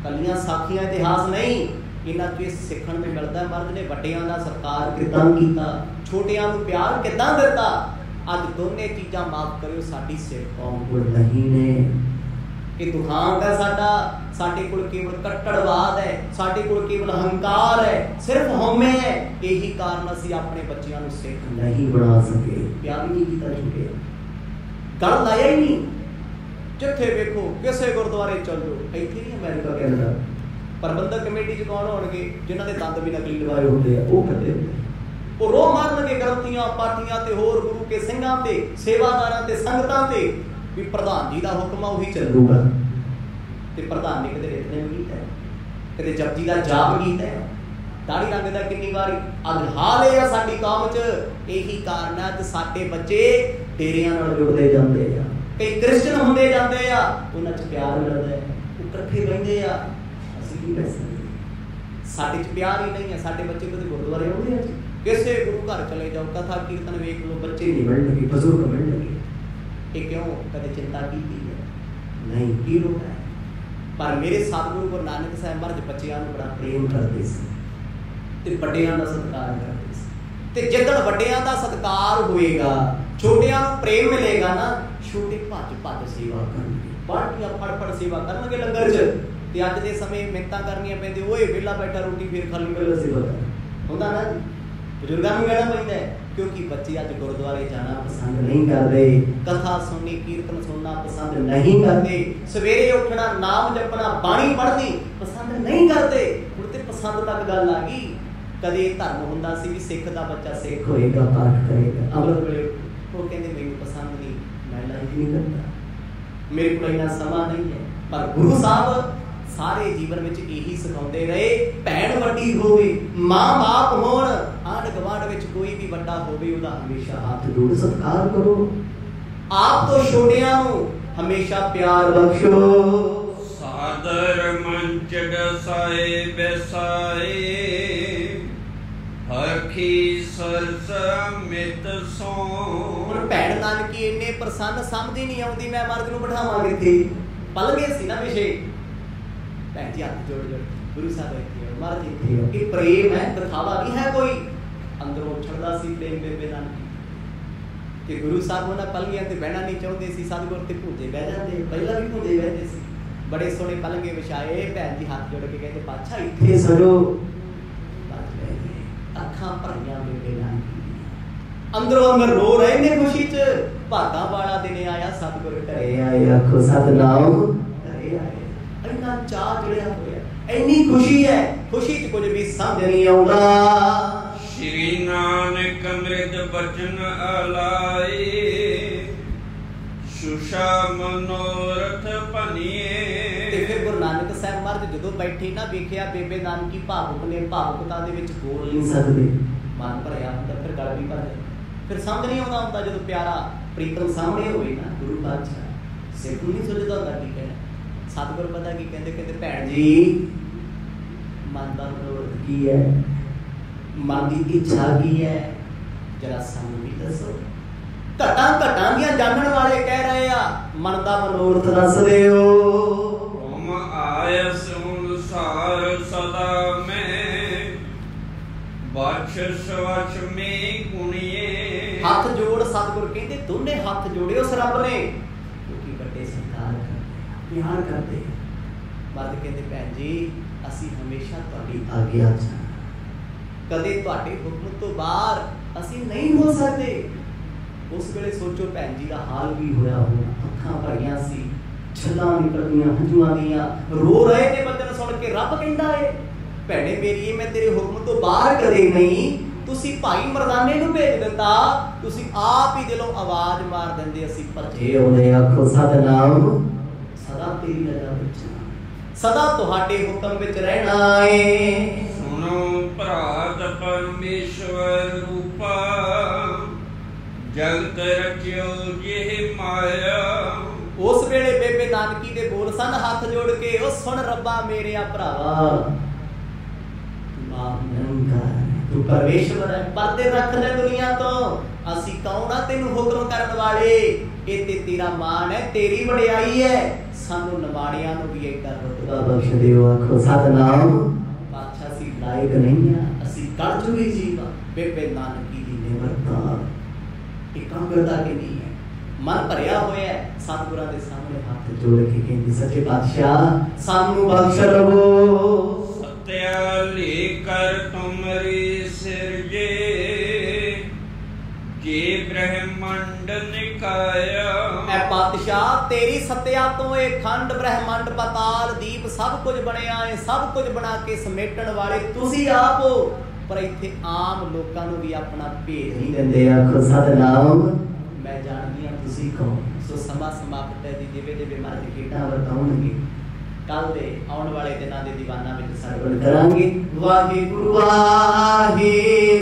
कलियां साखियां इतिहास नहीं। इन्हां चों सिੱਖਣ में मिलता है मर्द ने वड्डियां दा सत्कार किदां कीता, छोटियां नूं प्यार किदां दित्ता। अज दोने चीज़ां माफ करियो साडी सिख कौम कोल नहीं ने। ये दुखांत है साडा, साडे कोल केवल कट्टड़वाद है, साडे कोल केवल हंकार है, सिर्फ हौमे है। यही कारण असीं अपने बच्चियां नूं सिख नहीं बना सके, प्यार नहीं कीता छुटे, गल लाया ही नहीं। जिथे वेखो किसे गुरुद्वारे चल जाओ, इत्थे नहीं अमेरिका कैनेडा प्रबंधक कमेटी च कौन होणगे जिन्हां दे दंद भी नकली लवाए होंदे आ, वो खड्डे होंदे। ਉਹ ਰੋ ਮਾਰਨਗੇ ਗ੍ਰੰਥੀਆਂ ਪਾਠੀਆਂ ਤੇ ਹੋਰ ਗੁਰੂ ਕੇ ਸਿੰਘਾਂ ਤੇ ਸੇਵਾਦਾਰਾਂ ਤੇ ਸੰਗਤਾਂ ਤੇ ਵੀ ਪ੍ਰਧਾਨ ਜੀ ਦਾ ਹੁਕਮ ਆ ਉਹੀ ਚੱਲੂਗਾ। ਤੇ ਪ੍ਰਧਾਨ ਨੇ ਕਦੇ ਨਿਤਨੇਮ ਕੀਤਾ, ਕਦੇ ਜਪਜੀ ਦਾ ਜਾਪ ਕੀਤਾ, ਦਾੜੀ ਰੰਗਦਾ ਕਿੰਨੀ ਵਾਰੀ। ਅੱਜ ਹਾਲ ਇਹ ਆ ਸਾਡੀ ਕੌਮ 'ਚ, ਇਹੀ ਕਾਰਨ ਹੈ ਕਿ ਸਾਡੇ ਬੱਚੇ ਡੇਰਿਆਂ ਨਾਲ ਜੁੜਦੇ ਜਾਂਦੇ ਆ, ਕਈ ਕ੍ਰਿਸਚਨ ਹੁੰਦੇ ਜਾਂਦੇ ਆ, ਉਹਨਾਂ 'ਚ ਪਿਆਰ ਮਿਲਦਾ, ਉਹ ਇਕੱਠੇ ਬਹਿੰਦੇ ਆ। ਅਸੀਂ ਕੀ ਕਹਿ ਸਕਦੇ, ਸਾਡੇ 'ਚ ਪਿਆਰ ਹੀ ਨਹੀਂ ਹੈ। ਸਾਡੇ ਬੱਚੇ ਕਦੇ ਗੁਰਦੁਆਰੇ ਆਉਂਦੇ ਆ, ਕਿਸੇ ਗੁਰੂ ਘਰ ਚਲੇ ਜਾਓ, ਕਥਾ ਕੀਰਤਨ ਵੇਖ ਲਓ, ਬੱਚੇ ਨਹੀਂ ਮਿਲਣਗੇ, ਬਜ਼ੁਰਗ ਮਿਲਣਗੇ। ਇਹ ਕਿਉਂ? ਕਦੇ ਚਿੰਤਾ ਕੀਤੀ ਹੈ? ਨਹੀਂ। ਕੀ ਰੋਕ ਹੈ? ਪਰ ਮੇਰੇ ਸਤਿਗੁਰੂ ਗੁਰੂ ਨਾਨਕ ਸਾਹਿਬ ਮਹਾਰਾਜ ਬੱਚਿਆਂ ਨੂੰ ਬੜਾ ਪ੍ਰੇਮ ਕਰਦੇ ਸੀ ਤੇ ਵੱਡਿਆਂ ਦਾ ਸਤਿਕਾਰ ਕਰਦੇ ਸੀ। ਤੇ ਜਦੋਂ ਵੱਡਿਆਂ ਦਾ ਸਤਿਕਾਰ ਹੋਏਗਾ, ਛੋਟਿਆਂ ਨੂੰ ਪ੍ਰੇਮ ਮਿਲੇਗਾ ਨਾ, ਛੋਟੇ ਭੱਜ ਭੱਜ ਸੇਵਾ ਕਰਨਗੇ, ਬਾਲਟੀਆਂ ਫੜ ਫੜ ਸੇਵਾ ਕਰਨਗੇ ਲੰਗਰ 'ਚ। ਤੇ ਅੱਜ ਦੇ ਸਮੇਂ ਮਿੰਨਤਾਂ ਕਰਨੀਆਂ ਪੈਂਦੀਆਂ, ਓਏ ਵਿਹਲਾ ਬੈਠਾ ਰੋਟੀ ਫੇਰ ਖਾਲੀ ਪਹਿਲਾਂ ਸੇਵਾ ਕਰ ਹੁੰਦਾ ਨਾ ਜੀ, ਬਜ਼ੁਰਗਾਂ ਨੂੰ ਕਹਿਣਾ ਪੈਂਦਾ ਹੈ। ਕਿਉਂਕਿ ਬੱਚੇ ਅੱਜ ਗੁਰਦੁਆਰੇ ਜਾਣਾ ਪਸੰਦ ਨਹੀਂ ਕਰਦੇ, ਕਥਾ ਸੁਣਨੀ ਕੀਰਤਨ ਸੁਣਨਾ ਪਸੰਦ ਨਹੀਂ ਕਰਦੇ, ਸਵੇਰੇ ਉੱਠਣਾ ਨਾਮ ਜਪਣਾ ਬਾਣੀ ਪੜ੍ਹਨੀ ਪਸੰਦ ਨਹੀਂ ਕਰਦੇ। ਹੁਣ ਤੇ ਪਸੰਦ ਤੱਕ ਗੱਲ ਆ ਗਈ। ਕਦੇ ਧਰਮ ਹੁੰਦਾ ਸੀ ਵੀ ਸਿੱਖ ਦਾ ਬੱਚਾ ਸਿੱਖ ਹੋਏਗਾ, ਪਾਠ ਕਰੇਗਾ, ਅੰਮ੍ਰਿਤ ਵੇਲੇ ਉਹ ਕਹਿੰਦੇ ਮੈਨੂੰ ਪਸੰਦ ਨਹੀਂ, ਮੈਂ ਲਾਈਕ ਨਹੀਂ ਕਰਦਾ, ਮੇਰੇ ਕੋਲ ਇੰਨਾ ਸਮਾਂ ਨਹੀਂ ਹੈ। ਪਰ ਗੁਰੂ ਸਾਹਿਬ ਸਾਰੇ ਜੀਵਨ ਵਿੱਚ ਇਹੀ ਸਿਖਾਉਂਦੇ ਰਹੇ, ਭੈਣ ਵੱਡੀ ਹੋਵੇ, ਮਾਂ ਬਾਪ ਹੋਣ, ਆਂਢ ਗੁਆਂਢ ਵਿੱਚ ਕੋਈ ਵੀ ਵੱਡਾ ਹੋਵੇ, ਉਹਦਾ ਹਮੇਸ਼ਾ ਹੱਥ ਜੋੜ ਸਤਿਕਾਰ ਕਰੋ। ਆਪ ਤੋਂ ਛੋਟਿਆਂ ਨੂੰ ਹਮੇਸ਼ਾ ਪਿਆਰ ਬਖਸ਼ੋ। ਸਾਦਰ ਮੰਚ ਡਸਾਏ ਬੈਸਾਏ, ਹਰਖੀ ਸਰਸ ਮਿਤ ਸੋ। ਹੁਣ ਭੈਣ ਨਾਨਕੀ ਇੰਨੇ ਪ੍ਰਸੰਨ ਸਮਝ ਹੀ ਨਹੀਂ ਆਉਂਦੀ, ਮੈਂ ਮਰਦ ਨੂੰ ਬਿਠਾਵਾਂ ਕਿੱਥੇ? ਪਲਗੇ ਸੀ ਨਾ ਵਿਸ਼ੇ, ਭੈਣ ਜੀ ਹੱਥ ਜੋੜ ਜੋੜ, ਗੁਰੂ ਸਾਹਿਬ ਇੱਥੇ ਹੋ, ਮਹਾਰਾਜ ਇੱਥੇ ਹੋ। ਇਹ ਪ੍ਰੇਮ ਹੈ, ਦਿਖਾਵਾ ਨਹੀਂ ਹੈ ਕੋਈ। ਅੰਦਰੋਂ ਉੱਛੜਦਾ ਸੀ ਪ੍ਰੇਮ ਬੇਬੇ ਨਾਨਕੀ ਕਿ ਗੁਰੂ ਸਾਹਿਬ ਉਹਨਾਂ ਪਲਗਿਆਂ ਤੇ ਬਹਿਣਾ ਨਹੀਂ ਚਾਹੁੰਦੇ ਸੀ, ਸਤਿਗੁਰ ਤੇ ਭੁੱਜੇ ਬਹਿ ਜਾਂਦੇ, ਪਹਿਲਾਂ ਵੀ ਭੁੱਜੇ ਬਹਿੰਦੇ ਸੀ। ਬੜੇ ਸੋਹਣੇ ਪਲਗੇ ਵਿਛਾਏ, ਭੈਣ ਜੀ ਹੱਥ ਜੋੜ ਕੇ ਕਹਿੰਦੇ ਪਾਤਸ਼ਾਹ ਇੱਥੇ ਸਜੋ। ਅੱਖਾਂ ਭਰੀਆਂ ਬੇਬੇ ਨਾਨਕੀ, ਅੰਦਰੋਂ ਅੰਦਰ ਰੋ ਰਹੇ ਨੇ ਖੁਸ਼ੀ 'ਚ। ਭਾਗਾਂ ਵਾਲਾ ਦਿਨ ਆਇਆ, ਸਤਿਗੁਰ ਘਰੇ ਆਏ, ਆਖੋ ਸਤਿਨਾਮ ਘਰੇ ਆਏ। ਇੰਨਾ ਚਾਅ ਜੁੜਿਆ ਹੋਇਆ, ਇੰਨੀ ਖੁਸ਼ੀ ਹੈ, ਖੁਸ਼ੀ 'ਚ ਕੁਝ ਵੀ ਸਮਝ ਨਹੀਂ ਆਉਂਦਾ। ਸ਼੍ਰੀ ਨਾਨਕ ਅੰਮ੍ਰਿਤ ਬਚਨ ਆਲਾਏ, ਸੁਸ਼ਾ ਮਨੋਰਥ ਭਨੀਏ। ਤੇ ਫਿਰ ਗੁਰੂ ਨਾਨਕ ਸਾਹਿਬ ਮਹਾਰਾਜ ਜਦੋਂ ਬੈਠੇ ਨਾ, ਵੇਖਿਆ ਬੇਬੇ ਨਾਨਕੀ ਭਾਵੁਕ ਨੇ, ਭਾਵੁਕਤਾ ਦੇ ਵਿੱਚ ਬੋਲ ਨਹੀਂ ਸਕਦੇ, ਮਨ ਭਰਿਆ ਹੁੰਦਾ, ਫਿਰ ਗਲ ਵੀ ਭਰ ਜਾਂਦਾ, ਫਿਰ ਸਮਝ ਨਹੀਂ ਆਉਂਦਾ ਹੁੰਦਾ। ਜਦੋਂ ਪਿਆਰਾ ਪ੍ਰੀਤਮ ਸਾਹਮਣੇ ਹੋਵੇ ਨਾ, ਗੁਰੂ ਪਾਤਸ਼ਾਹ ਸਿਰ ਨੂੰ ਨਹੀਂ ਸੁਝਦਾ ਹੁੰਦਾ ਕੀ ਕਹਿਣਾ। ਸਤਿਗੁਰ ਪਤਾ ਕੀ ਕਹਿੰਦੇ, ਕਹਿੰਦੇ ਭੈਣ ਜੀ ਮਨ ਦਾ ਮਨੋਰਥ ਕੀ ਹੈ, ਮਨ ਦੀ ਇੱਛਾ ਕੀ ਹੈ, ਜਰਾ ਸਾਨੂੰ ਵੀ ਦੱਸੋ। ਘਟਾਂ ਘਟਾਂ ਦੀਆਂ ਜਾਣਨ ਵਾਲੇ ਕਹਿ ਰਹੇ ਆ, ਮਨ ਦਾ ਮਨੋਰਥ ਦੱਸ ਦਿਓ। ਤੁਮ ਆਇਸ ਅਨੁਸਾਰ ਸਦਾ ਮੈਂ, ਬਖਸ਼ ਵਛ ਮੇ ਗੁਣੀਏ। ਹੱਥ ਜੋੜ, ਸਤਿਗੁਰ ਕਹਿੰਦੇ ਦੋਨੇ ਹੱਥ ਜੋੜੇ ਉਸ ਰੱਬ ਨੇ, ਕਿਉਂਕਿ ਵੱਡੇ ਸਤਿਕਾਰ ਕਰਦੇ, ਪਿਆਰ ਕਰਦੇ। ਮਰਦ ਕਹਿੰਦੇ ਭੈਣ ਜੀ ਅਸੀਂ ਹਮੇਸ਼ਾ ਤੁਹਾਡੀ ਆਗਿਆ 'ਚ, ਕਦੇ ਤੁਹਾਡੇ ਹੁਕਮ ਤੋਂ ਬਾਹਰ ਅਸੀਂ ਨਹੀਂ ਹੋ ਸਕਦੇ। ਉਸ ਵੇਲੇ ਸੋਚੋ ਭੈਣ ਜੀ ਦਾ ਹਾਲ ਵੀ ਹੋਇਆ ਹੋਣਾ, ਅੱਖਾਂ ਭਰੀਆਂ ਸੀ, ਛੱਲਾਂ ਨਿਕਲਦੀਆਂ ਹੰਝੂਆਂ ਦੀਆਂ, ਰੋ ਰਹੇ ਨੇ ਬਚਨ ਸੁਣ ਕੇ। ਰੱਬ ਕਹਿੰਦਾ ਏ ਭੈਣੇ ਮੇਰੀਏ ਮੈਂ ਤੇਰੇ ਹੁਕਮ ਤੋਂ ਬਾਹਰ ਕਦੇ ਨਹੀਂ, ਤੁਸੀਂ ਭਾਈ ਮਰਦਾਨੇ ਨੂੰ ਭੇਜ ਦਿੰਦਾ, ਤੁਸੀਂ ਆਪ ਹੀ ਦਿਲੋਂ ਆਵਾਜ਼ ਮਾਰ ਦਿੰਦੇ, ਅਸੀਂ ਭੱਜੇ ਆਉਂਦੇ। ਆਖੋ ਸਤਿਨਾਮ, ਸਦਾ ਤੇਰੀ ਨਜ਼ਰ ਵਿੱਚ, ਸਦਾ ਤੁਹਾਡੇ ਹੁਕਮ ਵਿੱਚ ਰਹਿਣਾ ਏ। ਸੁਣੋ ਭਰਾਤ ਪਰਮੇਸ਼ਵਰ ਰੂਪਾ, ਜਗਤ ਰਚਿਓ ਜਿਹ ਮਾਇਆ। ਉਸ ਵੇਲੇ ਬੇਬੇ ਨਾਨਕੀ ਦੇ ਬੋਲ ਸਨ ਹੱਥ ਜੋੜ ਕੇ, ਉਹ ਸੁਣ ਰੱਬਾ ਮੇਰਿਆ ਭਰਾਵਾ, ਤੂੰ ਪਰਮੇਸ਼ਵਰ ਹੈ, ਪਰਦੇ ਰੱਖ ਲੈ ਦੁਨੀਆ ਤੋਂ, ਅਸੀਂ ਕੌਣ ਆ ਤੈਨੂੰ ਹੁਕਮ ਕਰਨ ਵਾਲੇ। ਇਹ ਤੇ ਤੇਰਾ ਮਾਣ ਹੈ, ਤੇਰੀ ਵਡਿਆਈ ਹੈ, ਸਾਨੂੰ ਨਿਮਾਣਿਆਂ ਨੂੰ ਵੀ ਇੱਕ ਰੁਤਬਾ ਬਖਸ਼ ਦਿਓ। ਆਖੋ ਸਤਿਨਾਮ। ਪਾਤਸ਼ਾਹ ਅਸੀਂ ਲਾਇਕ ਨਹੀਂ ਆ, ਅਸੀਂ ਕਲਯੁਗੀ ਜੀਵ ਆ। ਬੇਬੇ ਨਾਨਕੀ ਦੀ ਨਿਮਰਤਾ ਇਕਾਗਰਤਾ ਕਿੰਨੀ ਹੈ, ਮਨ ਭਰਿਆ ਹੋਇਆ ਹੈ। ਸਤਿਗੁਰਾਂ ਦੇ ਸਾਹਮਣੇ ਹੱਥ ਜੋੜ ਕੇ ਕਹਿੰਦੀ ਸੱਚੇ ਪਾਤਸ਼ਾਹ ਸਾਨੂੰ ਬਖਸ਼ ਲਵੋ। ਸਤਿਆ ਲੇ ਕਰ ਤੁਮਰੀ ਸਿਰਜੇ, ਜੇ ਬ੍ਰਹਮੰਡ ਨਿਕਾਇਆ। ਐ ਪਾਤਸ਼ਾਹ ਤੇਰੀ ਸੱਤਿਆ ਤੋਂ ਇਹ ਖੰਡ ਬ੍ਰਹਮੰਡ ਪਤਾਲ ਦੀਪ ਸਭ ਕੁਝ ਬਣਿਆ ਹੈ, ਸਭ ਕੁਝ ਬਣਾ ਕੇ ਸਮੇਟਣ ਵਾਲੇ ਤੁਸੀਂ ਆਪ ਹੋ। पर इत्थे आम लोकां नूं भी अपना भेद नहीं दिंदे। आखो सतनाम मैं जानदी हां तुसीं कौन। सो समा समाप्त है जी, जिवें जिवें मर्द खेडां वरताउणगे कल दे आउण वाले दिनां दे दीवाना विच सरवण करांगे। वाहिगुरू वाहे